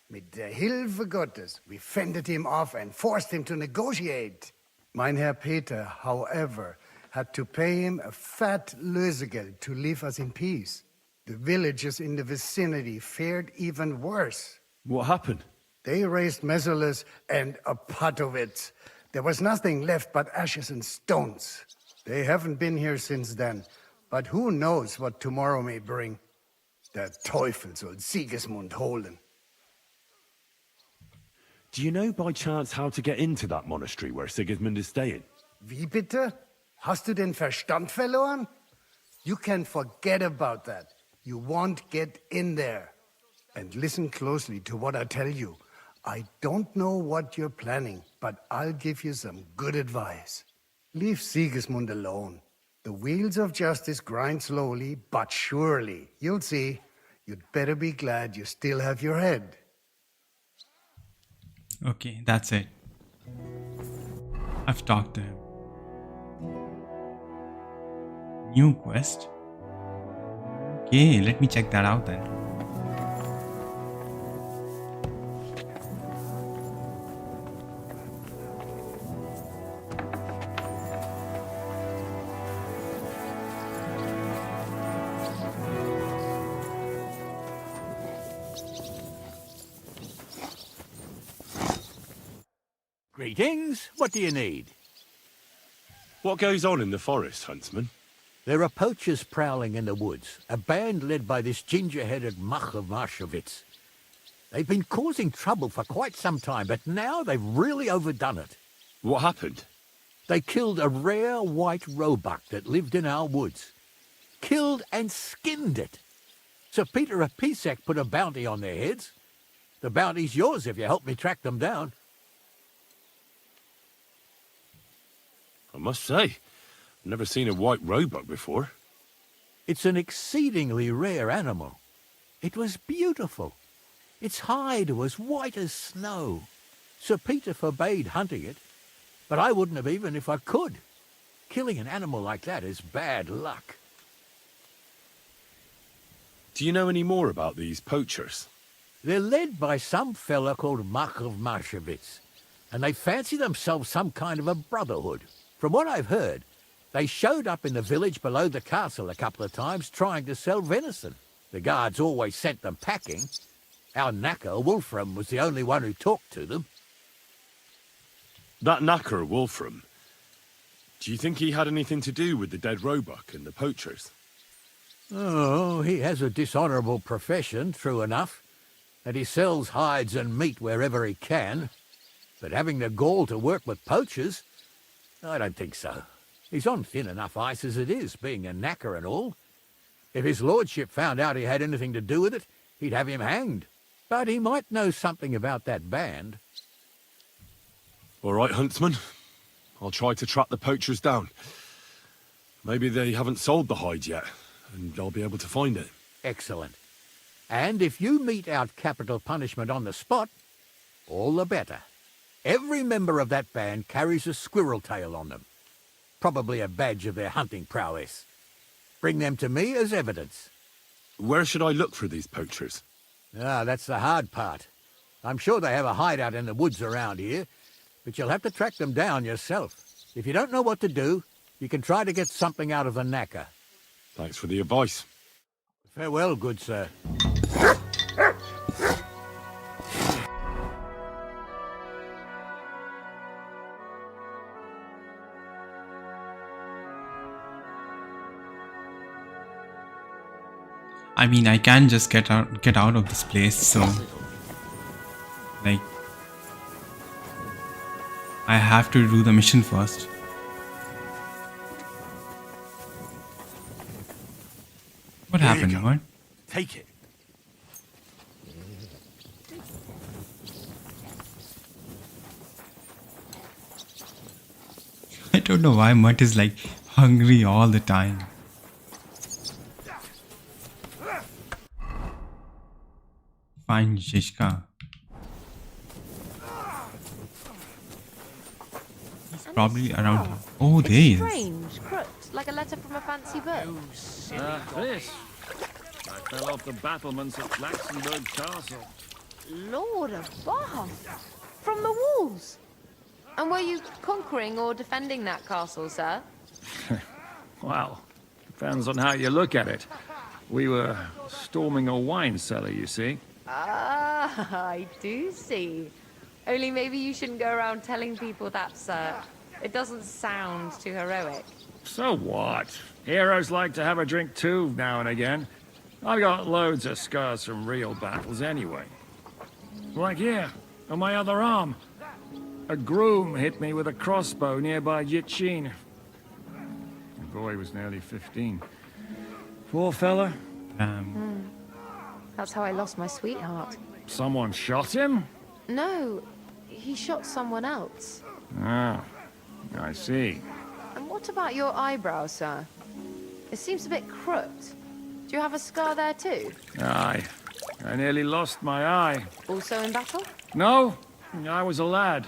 Mit der Hilfe Gottes, we fended him off and forced him to negotiate. Mein Herr Peter, however, had to pay him a fat Lösegeld to leave us in peace. The villages in the vicinity fared even worse. What happened? They razed Mesolis and Opatowitz. There was nothing left but ashes and stones. They haven't been here since then, but who knows what tomorrow may bring. Der Teufel soll Sigismund holen. Do you know by chance how to get into that monastery where Sigismund is staying? Wie bitte? Hast du den Verstand verloren? You can forget about that. You won't get in there. And listen closely to what I tell you. I don't know what you're planning, but I'll give you some good advice. Leave Sigismund alone. The wheels of justice grind slowly, but surely. You'll see. You'd better be glad you still have your head. Okay, that's it. I've talked to him. New quest. Okay, let me check that out then. Greetings. What do you need? What goes on in the forest, Huntsman? There are poachers prowling in the woods, a band led by this ginger-headed Mach of Marshowitz. They've been causing trouble for quite some time, but now they've really overdone it. What happened? They killed a rare white roebuck that lived in our woods. Killed and skinned it. Sir Peter of Pisek put a bounty on their heads. The bounty's yours if you help me track them down. I must say, I've never seen a white roebuck before. It's an exceedingly rare animal. It was beautiful. Its hide was white as snow. Sir Peter forbade hunting it, but I wouldn't have even if I could. Killing an animal like that is bad luck. Do you know any more about these poachers? They're led by some fella called Markov Marshevitz, and they fancy themselves some kind of a brotherhood. From what I've heard, they showed up in the village below the castle a couple of times trying to sell venison. The guards always sent them packing. Our knacker, Wolfram, was the only one who talked to them. That knacker, Wolfram, do you think he had anything to do with the dead roebuck and the poachers? Oh, he has a dishonourable profession, true enough, and he sells hides and meat wherever he can. But having the gall to work with poachers, I don't think so. He's on thin enough ice as it is, being a knacker and all. If his lordship found out he had anything to do with it, he'd have him hanged. But he might know something about that band. All right, huntsman. I'll try to track the poachers down. Maybe they haven't sold the hide yet, and I'll be able to find it. Excellent. And if you mete out capital punishment on the spot, all the better. Every member of that band carries a squirrel tail on them. Probably a badge of their hunting prowess. Bring them to me as evidence. Where should I look for these poachers? Ah, that's the hard part. I'm sure they have a hideout in the woods around here, but you'll have to track them down yourself. If you don't know what to do, you can try to get something out of the knacker. Thanks for the advice. Farewell, good sir. I mean, I can just get out of this place, so like I have to do the mission first. What happened? What? Take it. I don't know why Mutt is like hungry all the time. Find Shishka. He's probably around here. Oh, there he is. Strange, crooked, like a letter from a fancy book. This. I fell off the battlements at Laxenberg Castle. Lord above! From the walls! And were you conquering or defending that castle, sir? Well, depends on how you look at it. We were storming a wine cellar, you see. Ah, I do see. Only maybe you shouldn't go around telling people that, sir. It doesn't sound too heroic. So what? Heroes like to have a drink too, now and again. I've got loads of scars from real battles anyway. Like here, on my other arm. A groom hit me with a crossbow nearby Yichin. The boy was nearly 15. Poor fella. That's how I lost my sweetheart. Someone shot him? No, he shot someone else. Ah, I see. And what about your eyebrow, sir? It seems a bit crooked. Do you have a scar there too? Aye. I nearly lost my eye. Also in battle? No, I was a lad.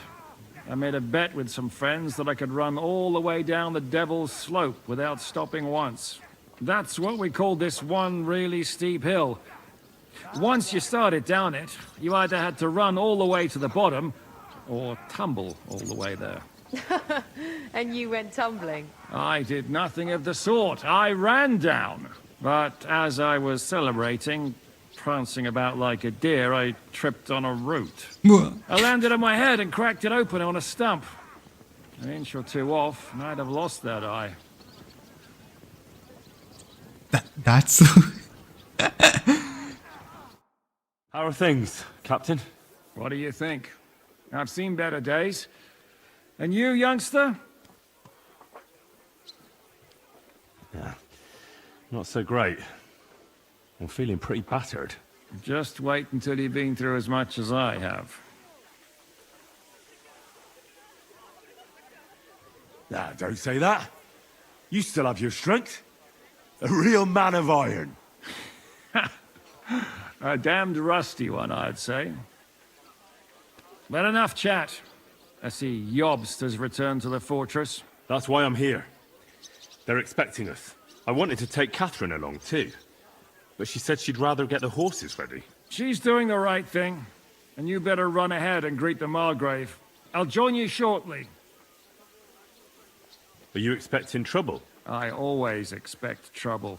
I made a bet with some friends that I could run all the way down the Devil's Slope without stopping once. That's what we called this one really steep hill. Once you started down it, you either had to run all the way to the bottom, or tumble all the way there. And you went tumbling? I did nothing of the sort. I ran down. But as I was celebrating, prancing about like a deer, I tripped on a root. I landed on my head and cracked it open on a stump. An inch or two off, and I'd have lost that eye. That's so... How are things, Captain. What do you think? I've seen better days. And you, youngster? Yeah, not so great. I'm feeling pretty battered. Just wait until you've been through as much as I have. Nah, don't say that. You still have your strength. A real man of iron. A damned rusty one, I'd say. But enough chat. I see Jobst has returned to the fortress. That's why I'm here. They're expecting us. I wanted to take Catherine along too, but she said she'd rather get the horses ready. She's doing the right thing, and you better run ahead and greet the Margrave. I'll join you shortly. Are you expecting trouble? I always expect trouble.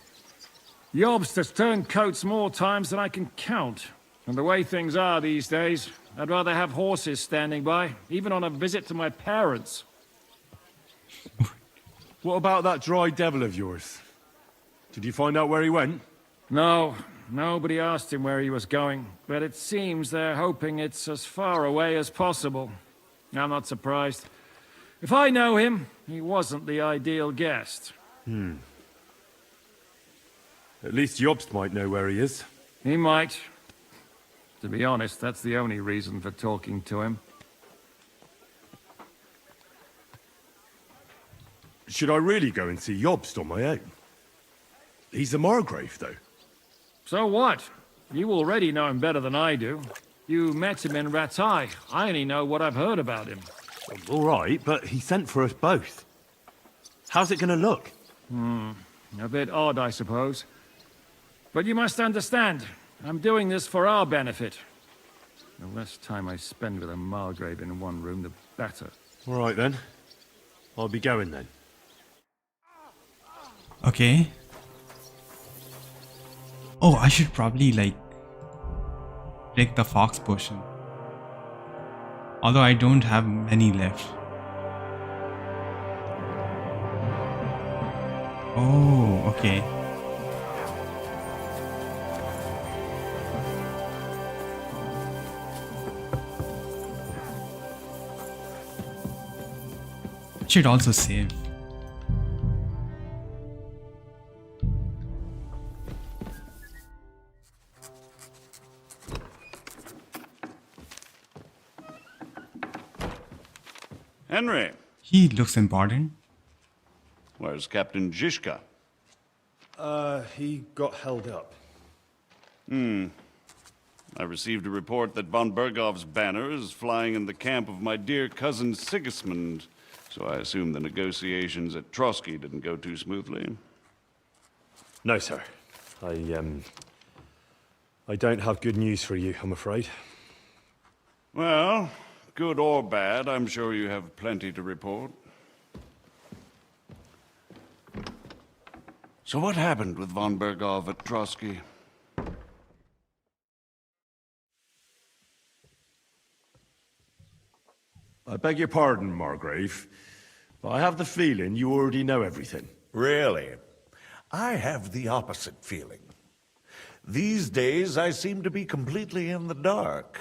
Jobst has turned coats more times than I can count. And the way things are these days, I'd rather have horses standing by, even on a visit to my parents. What about that dry devil of yours? Did you find out where he went? No, nobody asked him where he was going, but it seems they're hoping it's as far away as possible. I'm not surprised. If I know him, he wasn't the ideal guest. At least Jobst might know where he is. He might. To be honest, that's the only reason for talking to him. Should I really go and see Jobst on my own? He's a Margrave, though. So what? You already know him better than I do. You met him in Ratai. I only know what I've heard about him. All right, but he sent for us both. How's it gonna look? A bit odd, I suppose. But you must understand, I'm doing this for our benefit. The less time I spend with a Margrave in one room, the better. All right, then. I'll be going, then. Okay. Oh, I should probably like take the fox potion. Although I don't have many left. Oh, okay. Should also save. Henry, He looks important. where's Captain Zizka? He got held up. I received a report that von Bergov's banner is flying in the camp of my dear cousin Sigismund, so I assume the negotiations at Trotsky didn't go too smoothly. No, sir. I don't have good news for you, I'm afraid. Well, good or bad, I'm sure you have plenty to report. So what happened with von Bergov at Trotsky? I beg your pardon, Margrave, but I have the feeling you already know everything. Really? I have the opposite feeling. These days, I seem to be completely in the dark.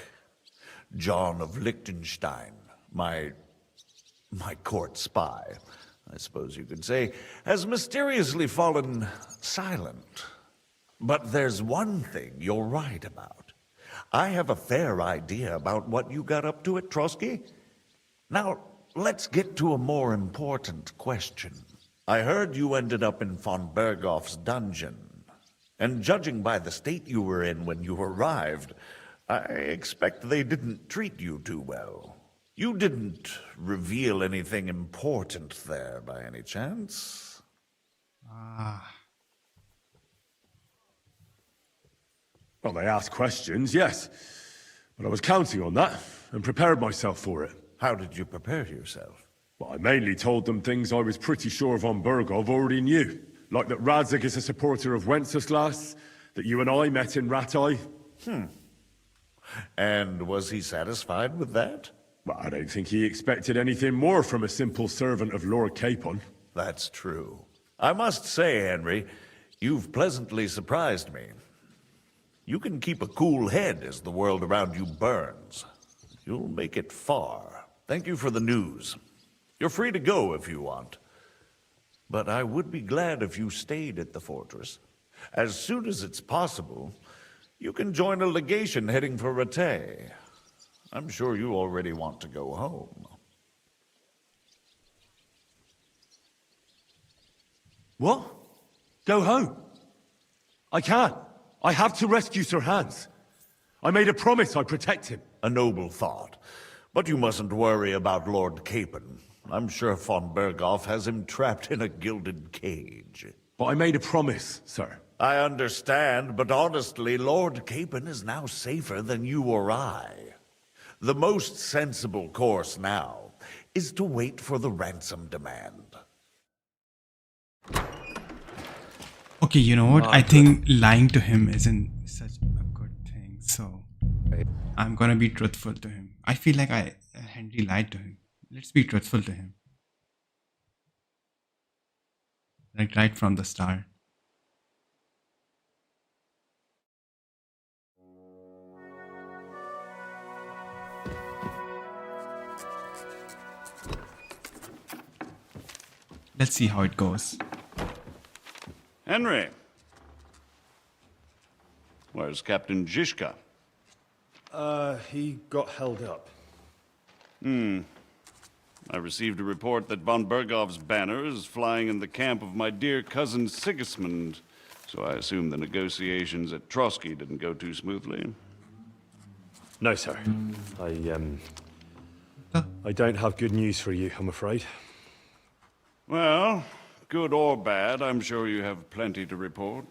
John of Liechtenstein, my court spy, I suppose you could say, has mysteriously fallen silent. But there's one thing you're right about. I have a fair idea about what you got up to at Trotsky. Now, let's get to a more important question. I heard you ended up in von Bergov's dungeon. And judging by the state you were in when you arrived, I expect they didn't treat you too well. You didn't reveal anything important there by any chance? Well, they asked questions, yes. But I was counting on that and prepared myself for it. How did you prepare yourself? Well, I mainly told them things I was pretty sure von Bergov already knew. Like that Radzig is a supporter of Wenceslas, that you and I met in Ratai. And was he satisfied with that? Well, I don't think he expected anything more from a simple servant of Lord Capon. That's true. I must say, Henry, you've pleasantly surprised me. You can keep a cool head as the world around you burns. You'll make it far. Thank you for the news. You're free to go if you want. But I would be glad if you stayed at the fortress. As soon as it's possible, you can join a legation heading for Rattay. I'm sure you already want to go home. What? Go home? I can't. I have to rescue Sir Hans. I made a promise I'd protect him. A noble thought. But you mustn't worry about Lord Capon. I'm sure von Berghoff has him trapped in a gilded cage. But I made a promise, sir. I understand, but honestly, Lord Capon is now safer than you or I. The most sensible course now is to wait for the ransom demand. Okay, you know what? I think lying to him isn't such a good thing. So I'm gonna be truthful to him. I feel like Henry lied to him. Let's be truthful to him. Like right from the start. Let's see how it goes. Henry. Where's Captain Zizka? He got held up. I received a report that von Berghoff's banner is flying in the camp of my dear cousin Sigismund, so I assume the negotiations at Trotsky didn't go too smoothly. No, sir. I don't have good news for you, I'm afraid. Well, good or bad, I'm sure you have plenty to report.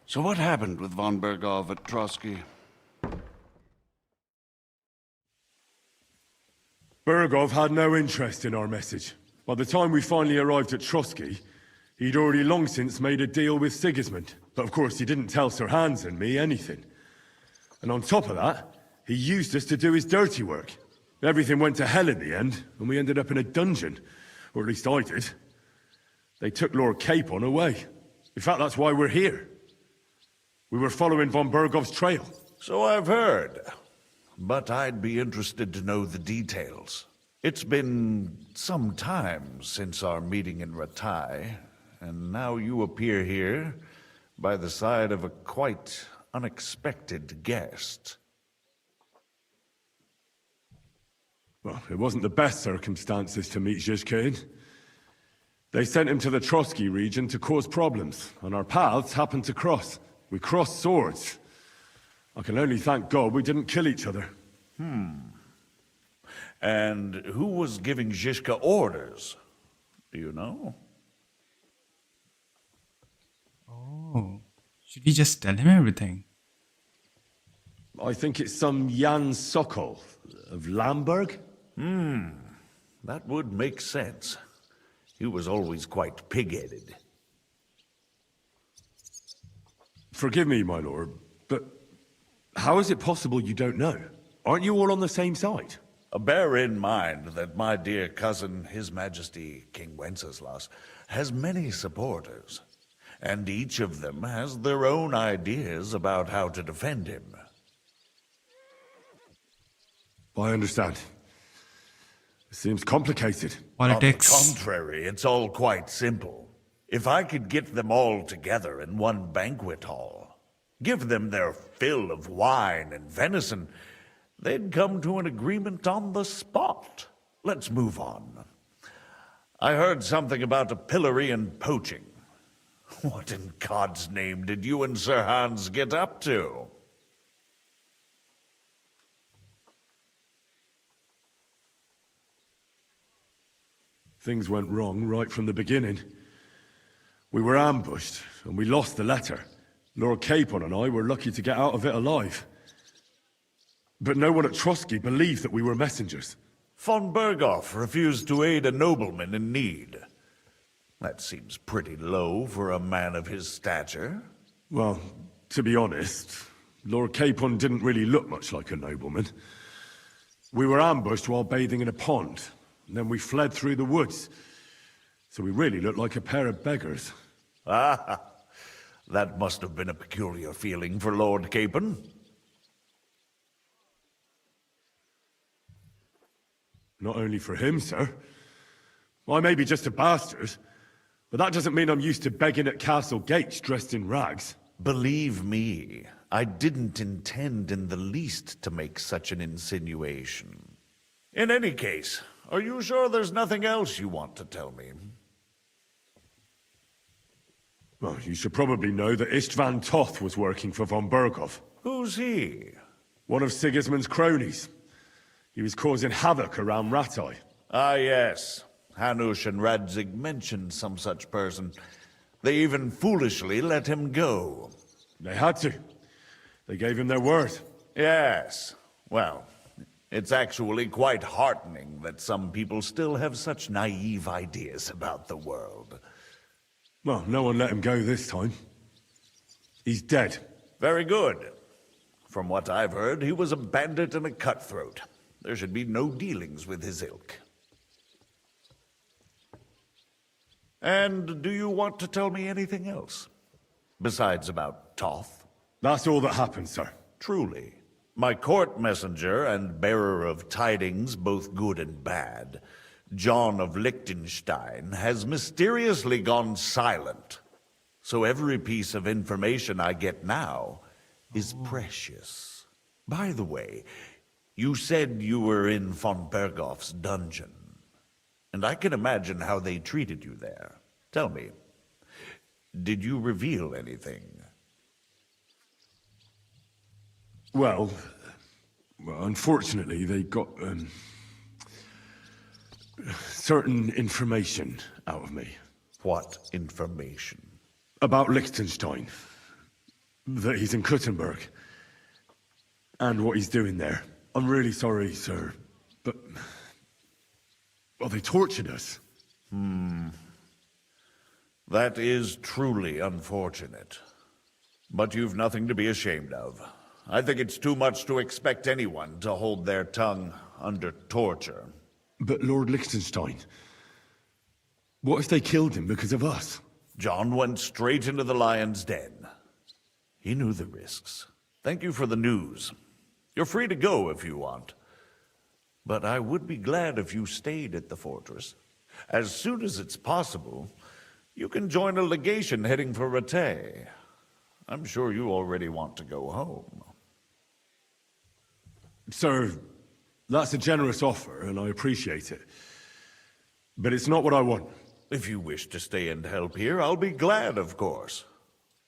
So what happened with von Berghoff at Trotsky? Berghoff had no interest in our message. By the time we finally arrived at Trotsky, he'd already long since made a deal with Sigismund. But of course he didn't tell Sir Hans and me anything. And on top of that, he used us to do his dirty work. Everything went to hell in the end, and we ended up in a dungeon. Or at least I did. They took Lord Capon away. In fact, that's why we're here. We were following von Berghoff's trail. So I've heard. But I'd be interested to know the details. It's been some time since our meeting in Rattay, and now you appear here by the side of a quite unexpected guest. Well, it wasn't the best circumstances to meet Zizka in. They sent him to the Trotsky region to cause problems, and our paths happened to cross. We crossed swords. I can only thank God we didn't kill each other. And who was giving Zizka orders? Do you know? Oh, should we just tell him everything? I think it's some Jan Sokol of Lamberg. That would make sense. He was always quite pig-headed. Forgive me, my lord, but how is it possible you don't know? Aren't you all on the same side? Bear in mind that my dear cousin, His Majesty King Wenceslas, has many supporters, and each of them has their own ideas about how to defend him. I understand. It seems complicated. Politics. On the contrary, it's all quite simple. If I could get them all together in one banquet hall, give them their fill of wine and venison, they'd come to an agreement on the spot. Let's move on. I heard something about a pillory and poaching. What in God's name did you and Sir Hans get up to? Things went wrong right from the beginning. We were ambushed, and we lost the letter. Lord Capon and I were lucky to get out of it alive. But no one at Trotsky believed that we were messengers. Von Berghoff refused to aid a nobleman in need. That seems pretty low for a man of his stature. Well, to be honest, Lord Capon didn't really look much like a nobleman. We were ambushed while bathing in a pond, and then we fled through the woods. So we really looked like a pair of beggars. Ah, That must have been a peculiar feeling for Lord Capon. Not only for him, sir. I may be just a bastard, but that doesn't mean I'm used to begging at castle gates dressed in rags. Believe me, I didn't intend in the least to make such an insinuation. In any case, are you sure there's nothing else you want to tell me? Well, you should probably know that Istvan Toth was working for von Berghoff. Who's he? One of Sigismund's cronies. He was causing havoc around Ratai. Ah, yes. Hanush and Radzig mentioned some such person. They even foolishly let him go. They had to. They gave him their word. Yes. Well, it's actually quite heartening that some people still have such naive ideas about the world. Well, no one let him go this time. He's dead. Very good. From what I've heard, he was a bandit and a cutthroat. There should be no dealings with his ilk. And do you want to tell me anything else? Besides about Toth? That's all that happened, sir. Truly. My court messenger and bearer of tidings, both good and bad, John of Liechtenstein, has mysteriously gone silent. So every piece of information I get now is precious. By the way, you said you were in von Berghoff's dungeon. And I can imagine how they treated you there. Tell me, did you reveal anything? Well, unfortunately, they got, certain information out of me. What information? About Liechtenstein. That he's in Kuttenberg. And what he's doing there. I'm really sorry, sir, but... well, they tortured us. That is truly unfortunate. But you've nothing to be ashamed of. I think it's too much to expect anyone to hold their tongue under torture. But Lord Liechtenstein... what if they killed him because of us? John went straight into the lion's den. He knew the risks. Thank you for the news. You're free to go if you want. But I would be glad if you stayed at the fortress. As soon as it's possible, you can join a legation heading for Rattay. I'm sure you already want to go home. Sir, that's a generous offer, and I appreciate it. But it's not what I want. If you wish to stay and help here, I'll be glad, of course.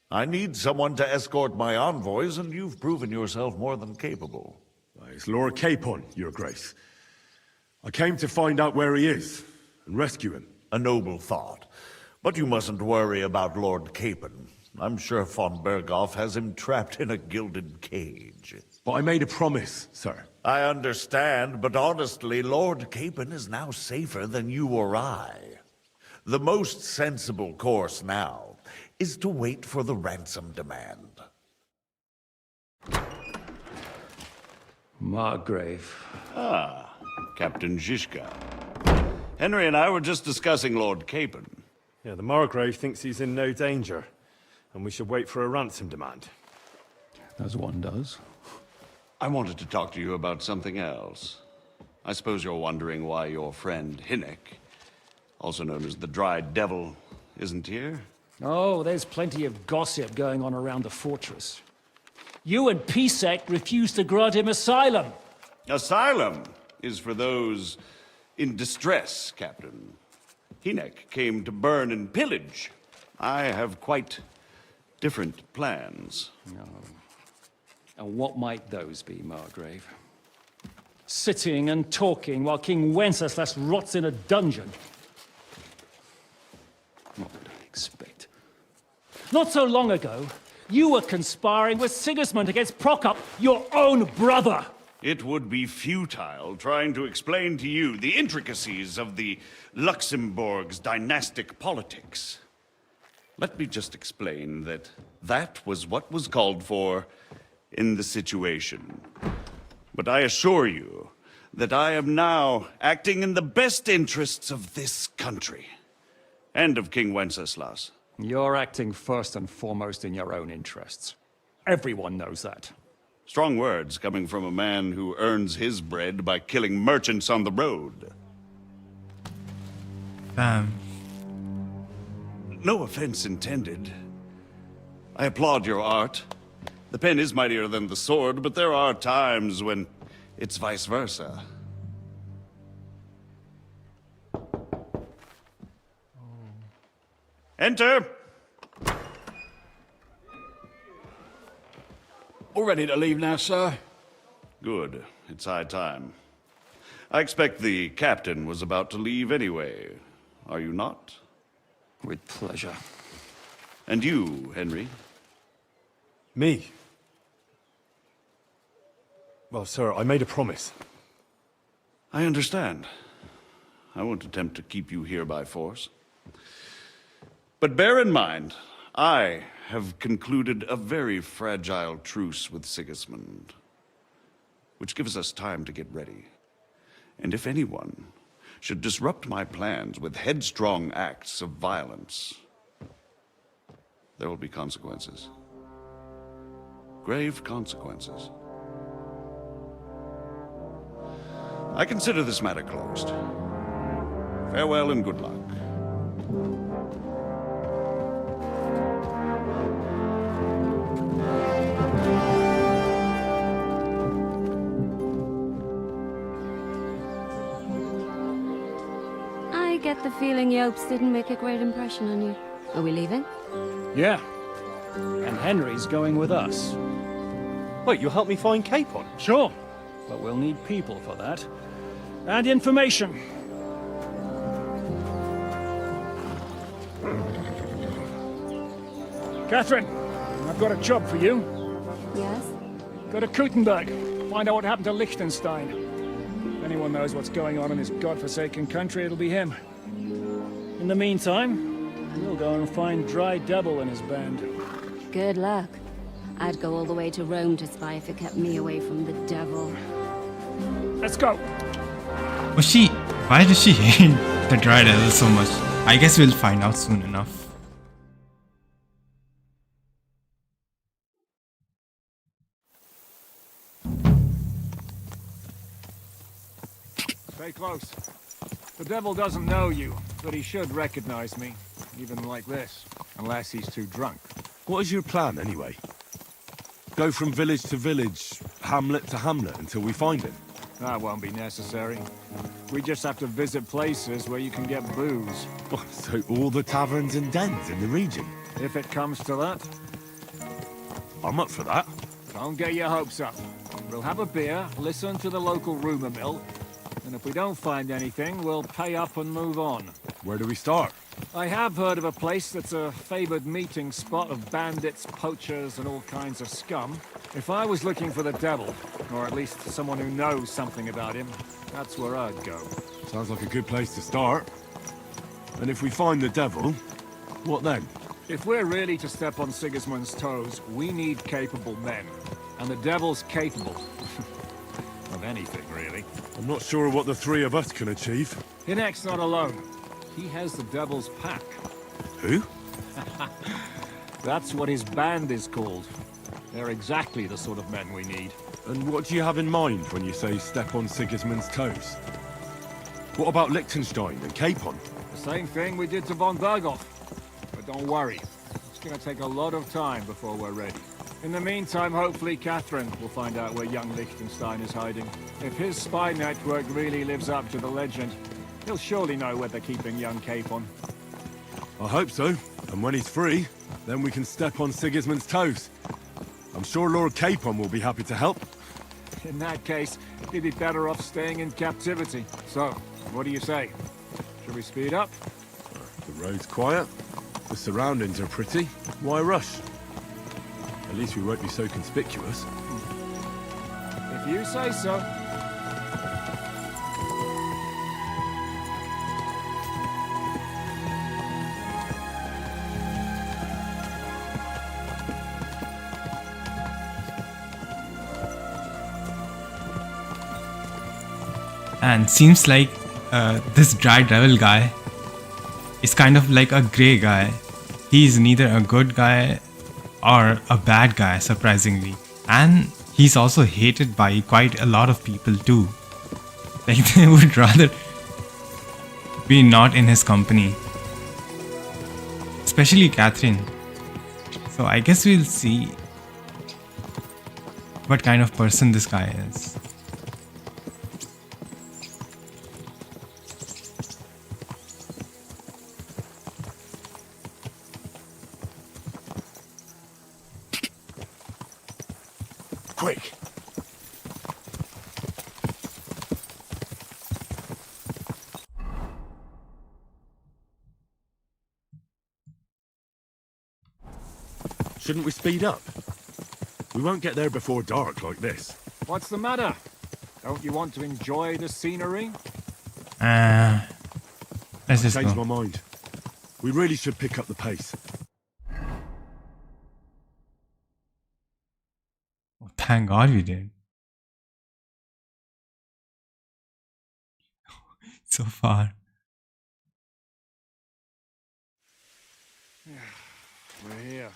I need someone to escort my envoys, and you've proven yourself more than capable. It's Lord Capon, Your Grace. I came to find out where he is, and rescue him. A noble thought. But you mustn't worry about Lord Capon. I'm sure von Berghoff has him trapped in a gilded cage. But I made a promise, sir. I understand, but honestly, Lord Capon is now safer than you or I. The most sensible course now is to wait for the ransom demand. Margrave. Ah, Captain Zizka. Henry and I were just discussing Lord Capon. Yeah, the Margrave thinks he's in no danger, and we should wait for a ransom demand. As one does. I wanted to talk to you about something else. I suppose you're wondering why your friend Hinnek, also known as the Dried Devil, isn't here? Oh, there's plenty of gossip going on around the fortress. You and Pisek refused to grant him asylum. Asylum is for those in distress, Captain. Hinnek came to burn and pillage. I have quite different plans. No. And what might those be, Margrave? Sitting and talking while King Wenceslas rots in a dungeon. What would I expect? Not so long ago, you were conspiring with Sigismund against Prokop, your own brother! It would be futile trying to explain to you the intricacies of the Luxembourg's dynastic politics. Let me just explain that that was what was called for in the situation. But I assure you that I am now acting in the best interests of this country and of King Wenceslas. You're acting first and foremost in your own interests. Everyone knows that. Strong words coming from a man who earns his bread by killing merchants on the road. No offense intended. I applaud your art. The pen is mightier than the sword, but there are times when it's vice versa. Enter! All ready to leave now, sir? Good. It's high time. I expect the captain was about to leave anyway. Are you not? With pleasure. And you, Henry? Me? Well, sir, I made a promise. I understand. I won't attempt to keep you here by force. But bear in mind, I have concluded a very fragile truce with Sigismund, which gives us time to get ready. And if anyone should disrupt my plans with headstrong acts of violence, there will be consequences. Grave consequences. I consider this matter closed. Farewell and good luck. I get the feeling Yopes didn't make a great impression on you. Are we leaving? Yeah. And Henry's going with us. Wait, you'll help me find Capon? Sure. But we'll need people for that. And information. Catherine, I've got a job for you. Yes? Go to Kuttenberg. Find out what happened to Liechtenstein. If anyone knows what's going on in this godforsaken country, it'll be him. In the meantime, we'll go and find Dry Devil and his band. Good luck. I'd go all the way to Rome to spy if it kept me away from the devil. Let's go! Why does she hate the Dry Devil so much? I guess we'll find out soon enough. Stay close. The devil doesn't know you, but he should recognize me, even like this, unless he's too drunk. What is your plan, anyway? Go from village to village, hamlet to hamlet, until we find him? That won't be necessary. We just have to visit places where you can get booze. Oh, so all the taverns and dens in the region? If it comes to that. I'm up for that. Don't get your hopes up. We'll have a beer, listen to the local rumor mill, and if we don't find anything, we'll pay up and move on. Where do we start? I have heard of a place that's a favored meeting spot of bandits, poachers, and all kinds of scum. If I was looking for the devil, or at least someone who knows something about him, that's where I'd go. Sounds like a good place to start. And if we find the devil, what then? If we're really to step on Sigismund's toes, we need capable men. And the devil's capable. Of anything, really. I'm not sure what the three of us can achieve. Hinek's not alone. He has the devil's pack. Who? That's what his band is called. They're exactly the sort of men we need. And what do you have in mind when you say step on Sigismund's toes? What about Liechtenstein and Capon? The same thing we did to von Berghoff. But don't worry. It's gonna take a lot of time before we're ready. In the meantime, hopefully Catherine will find out where young Liechtenstein is hiding. If his spy network really lives up to the legend, he'll surely know where they're keeping young Capon. I hope so. And when he's free, then we can step on Sigismund's toes. I'm sure Lord Capon will be happy to help. In that case, he'd be better off staying in captivity. So, what do you say? Should we speed up? The road's quiet. The surroundings are pretty. Why rush? At least we won't be so conspicuous. If you say so. And seems like this Dry Devil guy is kind of like a grey guy. he's neither a good guy or a bad guy, surprisingly. And he's also hated by quite a lot of people too. Like, they would rather be not in his company. Especially Catherine. So I guess we'll see what kind of person this guy is. Quick! Shouldn't we speed up? We won't get there before dark like this. What's the matter? Don't you want to enjoy the scenery? Let's just Changed go. my mind. We really should pick up the pace. Oh, thank God we did. So far. We're here.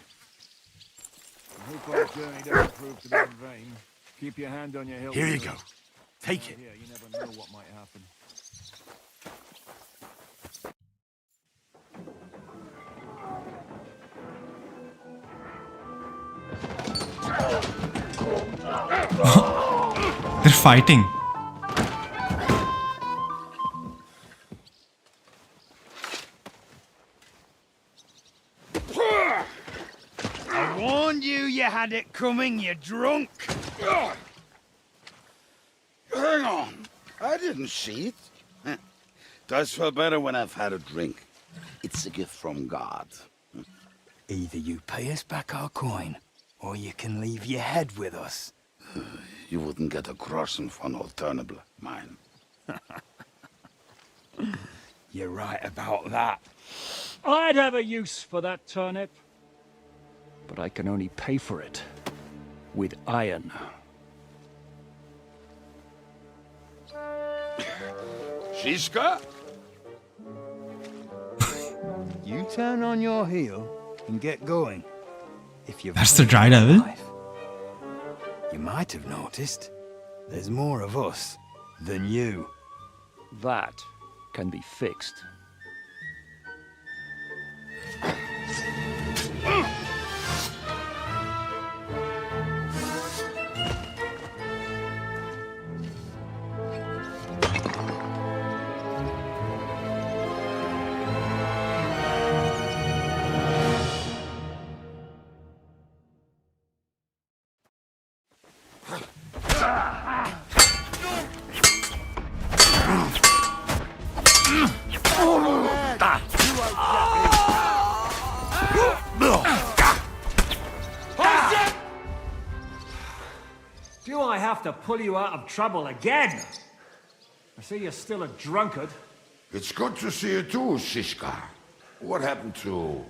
I hope our journey doesn't prove to be in vain. Keep your hand on your hilt. Here you go. Take it. Here, you never know what might happen. They're fighting. I warned you you had it coming, you drunk! Hang on. I didn't see it. Does feel better when I've had a drink. It's a gift from God. Either you pay us back our coin, or you can leave your head with us. You wouldn't get a groschen for an alternative, mine. You're right about that. I'd have a use for that turnip. But I can only pay for it with iron. Shiska? You turn on your heel and get going. If you That's the dry devil? You might have noticed there's more of us than you. That can be fixed. Do I have to pull you out of trouble again? I see you're still a drunkard. It's good to see you too, Shishka. What happened to...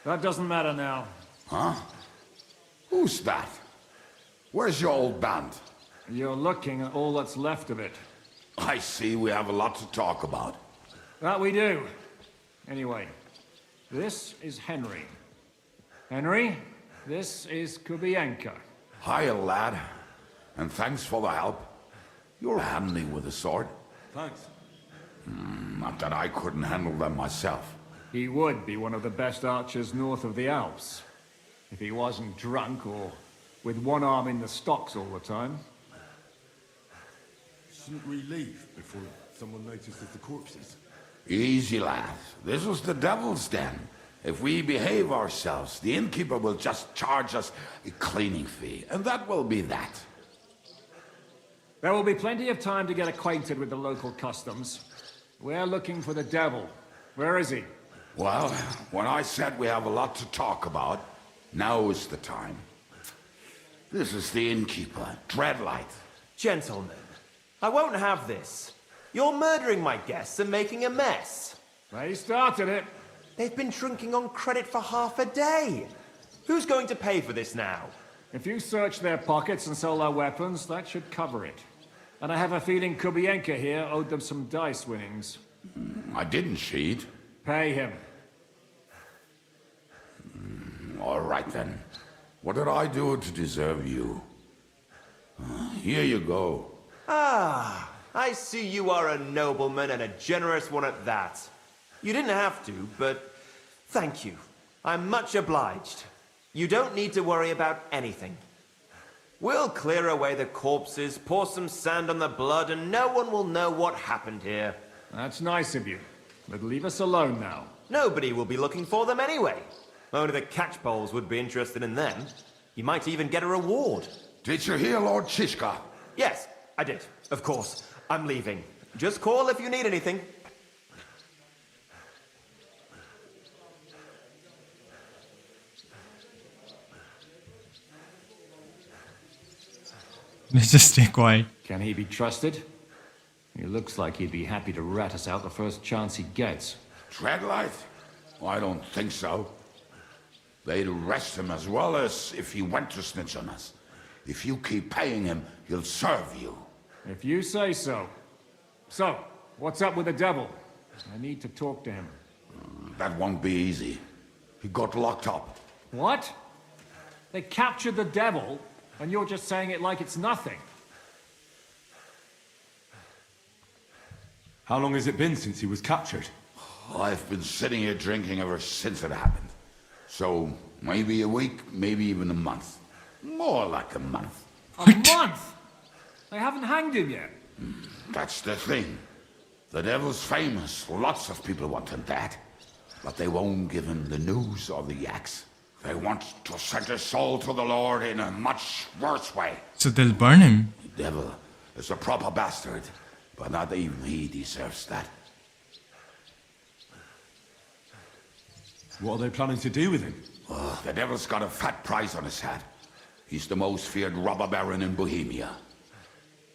That doesn't matter now. Huh? Who's that? Where's your old band? You're looking at all that's left of it. I see we have a lot to talk about. That we do. Anyway, this is Henry. Henry, this is Kubienka. Hiya, lad. And thanks for the help. You're handy with a sword. Thanks. Not that I couldn't handle them myself. He would be one of the best archers north of the Alps. If he wasn't drunk or with one arm in the stocks all the time. Shouldn't we leave before someone notices the corpses? Easy, lad. This was the devil's den. If we behave ourselves, the innkeeper will just charge us a cleaning fee, and that will be that. There will be plenty of time to get acquainted with the local customs. We're looking for the devil. Where is he? Well, when I said we have a lot to talk about, now is the time. This is the innkeeper, Dreadlight. Gentlemen, I won't have this. You're murdering my guests and making a mess. They started it. They've been drinking on credit for half a day. Who's going to pay for this now? If you search their pockets and sell their weapons, that should cover it. And I have a feeling Kubienka here owed them some dice winnings. I didn't cheat. Pay him. All right then. What did I do to deserve you? Here you go. Ah, I see you are a nobleman and a generous one at that. You didn't have to, but thank you. I'm much obliged. You don't need to worry about anything. We'll clear away the corpses, pour some sand on the blood, and no one will know what happened here. That's nice of you. But leave us alone now. Nobody will be looking for them anyway. Only the catchpoles would be interested in them. You might even get a reward. Did you hear Lord Chichka? Yes, I did. Of course. I'm leaving. Just call if you need anything. Let's just stay quiet. Can he be trusted? He looks like he'd be happy to rat us out the first chance he gets. Treadlight? I don't think so. They'd arrest him as well as if he went to snitch on us. If you keep paying him, he'll serve you. If you say so. So, what's up with the devil? I need to talk to him. That won't be easy. He got locked up. What? They captured the devil, and you're just saying it like it's nothing. How long has it been since he was captured? I've been sitting here drinking ever since it happened. So, maybe a week, maybe even a month. More like a month. A month? They haven't hanged him yet. That's the thing. The devil's famous. Lots of people want him dead. But they won't give him the news or the axe. They want to send his soul to the Lord in a much worse way. So they'll burn him. The devil is a proper bastard. But not even he deserves that. What are they planning to do with him? Oh, the devil's got a fat price on his head. He's the most feared robber baron in Bohemia.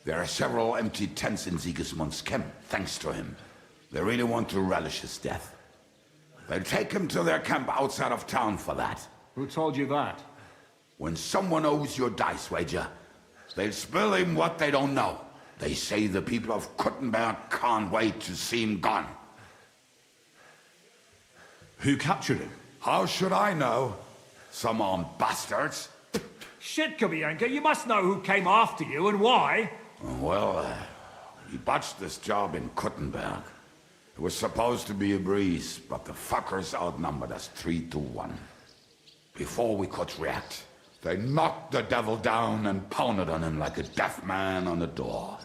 There are several empty tents in Sigismund's camp, thanks to him. They really want to relish his death. They'll take him to their camp outside of town for that. Who told you that? When someone owes you a dice wager, they'll spill him what they don't know. They say the people of Kuttenberg can't wait to see him gone. Who captured him? How should I know? Some armed bastards. Shit, Kubianka, you must know who came after you and why. Well, he botched this job in Kuttenberg. It was supposed to be a breeze, but the fuckers outnumbered us 3-1. Before we could react, they knocked the devil down and pounded on him like a deaf man on a door.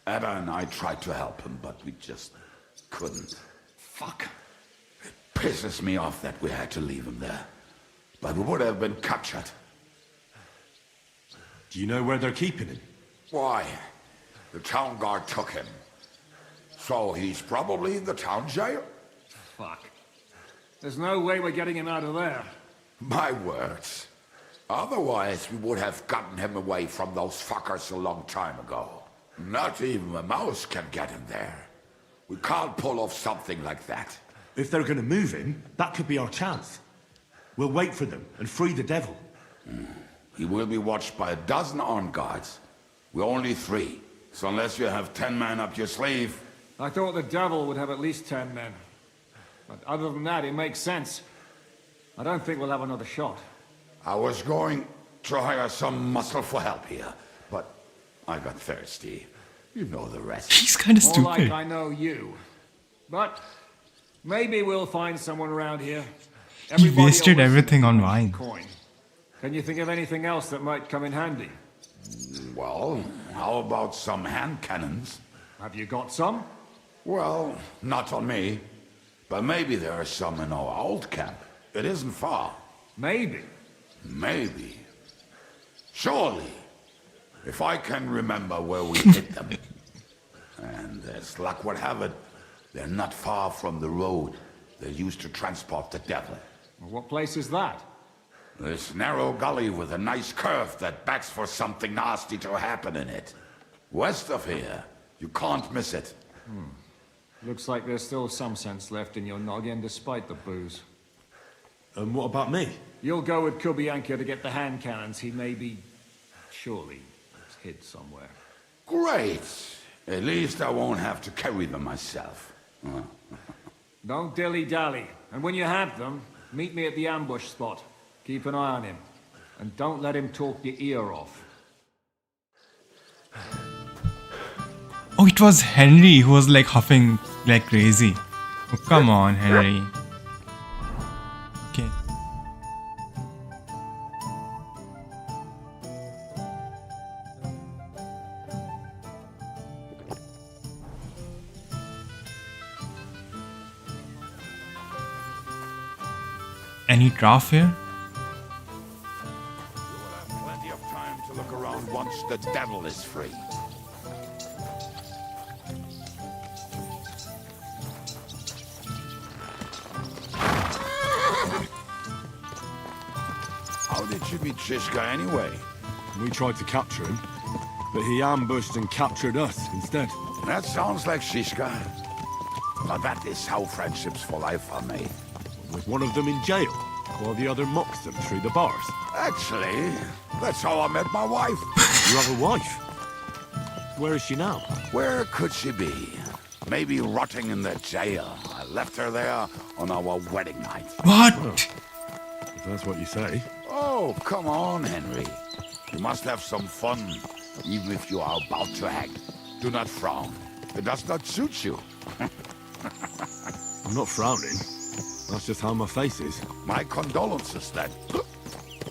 Ada and I tried to help him, but we just couldn't. Fuck. It pisses me off that we had to leave him there. But we would have been captured. Do you know where they're keeping him? Why? The town guard took him. So he's probably in the town jail? Fuck. There's no way we're getting him out of there. My words. Otherwise, we would have gotten him away from those fuckers a long time ago. Not even a mouse can get him there. We can't pull off something like that. If they're going to move him, that could be our chance. We'll wait for them and free the devil. He will be watched by 12 armed guards. We're only 3. So unless you have 10 men up your sleeve... I thought the devil would have at least 10 men. But other than that, it makes sense. I don't think we'll have another shot. I was going to hire some muscle for help here, but I got thirsty. You know the rest. He's kind of stupid. More like I know you. But maybe we'll find someone around here. He wasted everything on wine. Coin. Can you think of anything else that might come in handy? Well, how about some hand cannons? Have you got some? Well, not on me. But maybe there are some in our old camp. It isn't far. Maybe. Maybe. Surely. If I can remember where we hid them. And as luck would have it, they're not far from the road they used to transport the devil. Well, what place is that? This narrow gully with a nice curve that backs for something nasty to happen in it. West of here. You can't miss it. Looks like there's still some sense left in your noggin despite the booze. And what about me? You'll go with Kubianka to get the hand cannons. He may be... surely it's hid somewhere. Great. At least I won't have to carry them myself. Don't dilly-dally. And when you have them, meet me at the ambush spot. Keep an eye on him. And don't let him talk your ear off. Oh, it was Henry who was like huffing like crazy. Oh, come on, Henry. Okay. Any draft here? Plenty of time to look around once the devil is free. How did you meet Shishka anyway? We tried to capture him, but he ambushed and captured us instead. That sounds like Shishka. But that is how friendships for life are made. With one of them in jail, while the other mocks them through the bars. Actually, that's how I met my wife. You have a wife? Where is she now? Where could she be? Maybe rotting in the jail. I left her there on our wedding night. What? Well, if that's what you say. Oh, come on, Henry. You must have some fun, even if you are about to act. Do not frown. It does not suit you. I'm not frowning. That's just how my face is. My condolences, then.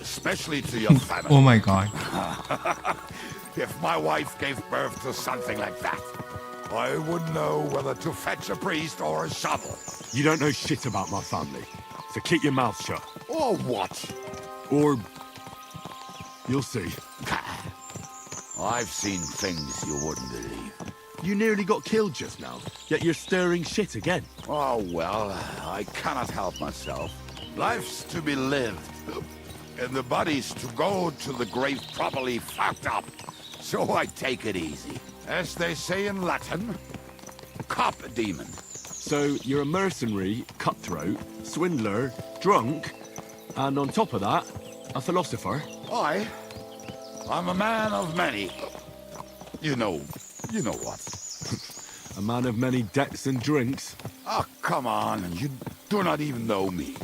Especially to your family. Oh my god. If my wife gave birth to something like that, I wouldn't know whether to fetch a priest or a shovel. You don't know shit about my family, so keep your mouth shut. Or what? Or... you'll see. I've seen things you wouldn't believe. You nearly got killed just now, yet you're stirring shit again. Oh, well, I cannot help myself. Life's to be lived, and the body's to go to the grave properly fucked up. So I take it easy. As they say in Latin, cop demon. So you're a mercenary, cutthroat, swindler, drunk, and on top of that, a philosopher? I'm a man of many. You know what. A man of many debts and drinks. Oh, come on, you do not even know me.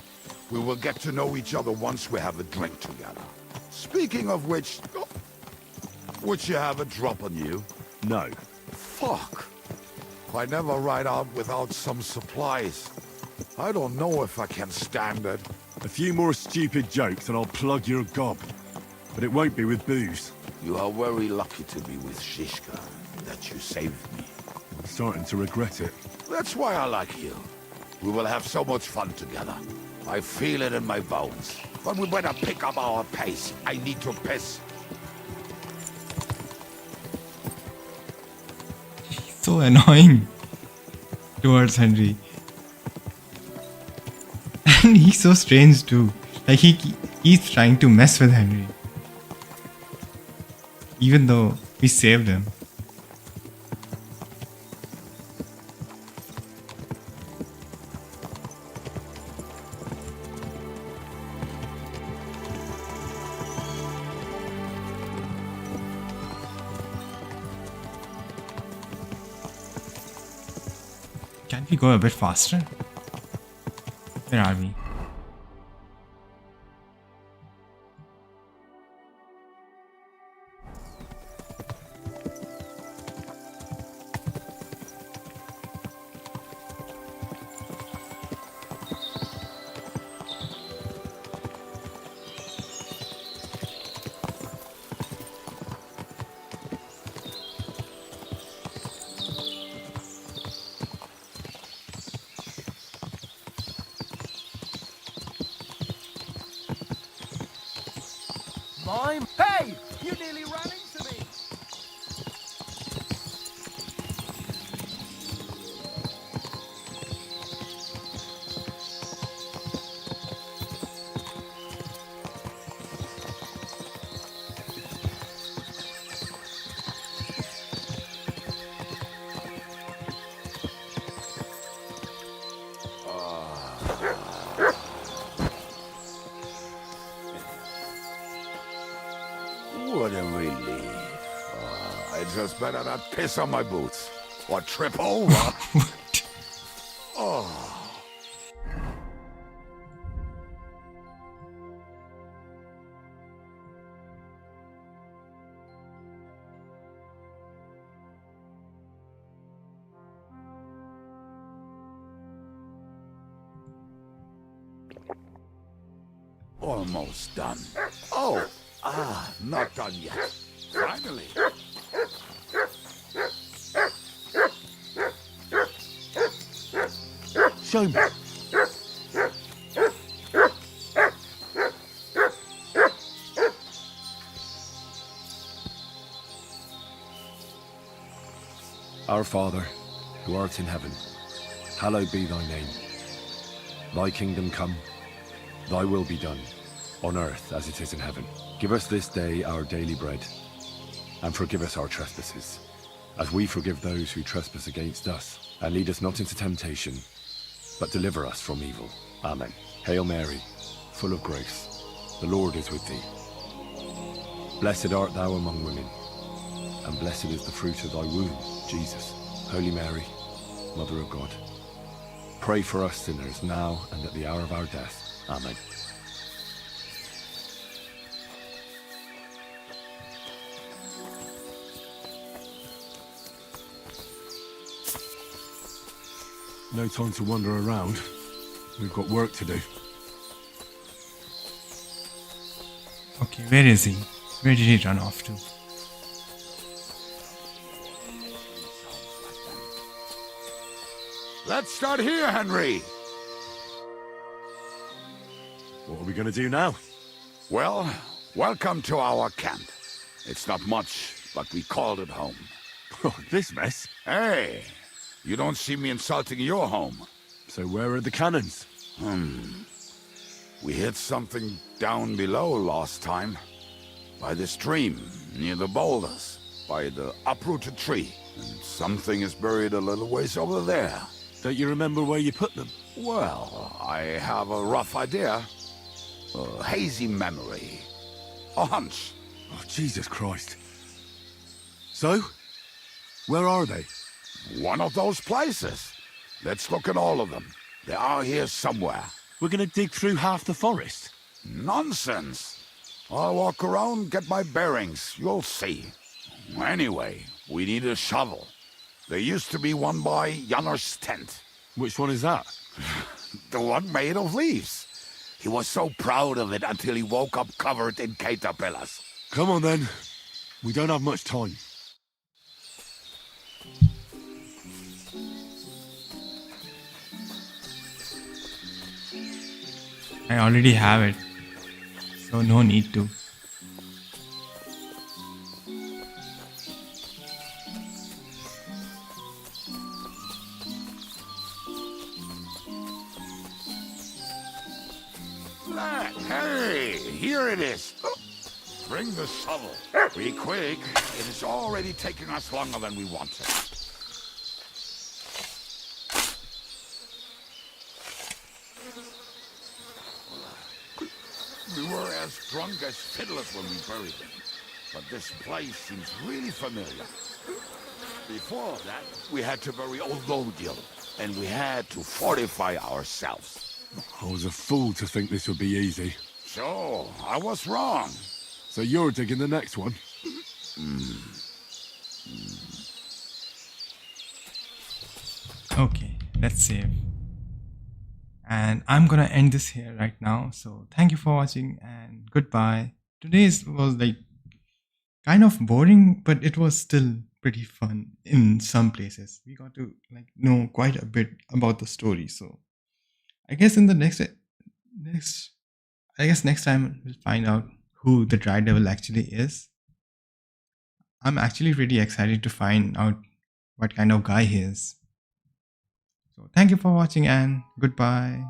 We will get to know each other once we have a drink together. Speaking of which, would you have a drop on you? No. Fuck. I never ride out without some supplies. I don't know if I can stand it. A few more stupid jokes and I'll plug your gob. But it won't be with booze. You are very lucky to be with Shishka, that you saved me. I'm starting to regret it. That's why I like you. We will have so much fun together. I feel it in my bones. But we better pick up our pace. I need to piss. He's so annoying towards Henry. And he's so strange too. Like he's trying to mess with Henry. Even though we saved him. Can we go a bit faster? Where are we? Hey! You nearly ran into me! What a relief. I just better not piss on my boots. Or trip over. Oh. Almost done. Oh, not done yet. Finally. Show me. Our Father, who art in heaven, hallowed be thy name. Thy kingdom come, thy will be done, on earth as it is in heaven. Give us this day our daily bread, and forgive us our trespasses, as we forgive those who trespass against us. And lead us not into temptation, but deliver us from evil. Amen. Hail Mary, full of grace, the Lord is with thee. Blessed art thou among women, and blessed is the fruit of thy womb, Jesus. Holy Mary, Mother of God, pray for us sinners now and at the hour of our death. Amen. No time to wander around. We've got work to do. Okay, where is he? Where did he run off to? Let's start here, Henry. What are we going to do now? Well, welcome to our camp. It's not much, but we called it home. Oh, this mess? Hey, you don't see me insulting your home. So where are the cannons? We hit something down below last time. By the stream, near the boulders, by the uprooted tree. And something is buried a little ways over there. Don't you remember where you put them? Well, I have a rough idea. A hazy memory. A hunch. Oh, Jesus Christ. So? Where are they? One of those places. Let's look at all of them. They are here somewhere. We're gonna dig through half the forest. Nonsense. I'll walk around, get my bearings. You'll see. Anyway, we need a shovel. There used to be one by Janner's tent. Which one is that? The one made of leaves. He was so proud of it until he woke up covered in caterpillars. Come on then. We don't have much time. I already have it, so no need to. Hey, here it is. Bring the shovel. Be quick. It is already taking us longer than we wanted. We were as drunk as fiddlers when we buried him. But this place seems really familiar. Before that, we had to bury old Lodiel, and we had to fortify ourselves. I was a fool to think this would be easy. So, I was wrong. So you're digging the next one? Okay, let's save. And I'm gonna end this here right now. So thank you for watching and goodbye. Today's was like kind of boring, but it was still pretty fun in some places. We got to like know quite a bit about the story. So I guess in the next time we'll find out who the Dry Devil actually is. I'm actually really excited to find out what kind of guy he is. So thank you for watching and goodbye.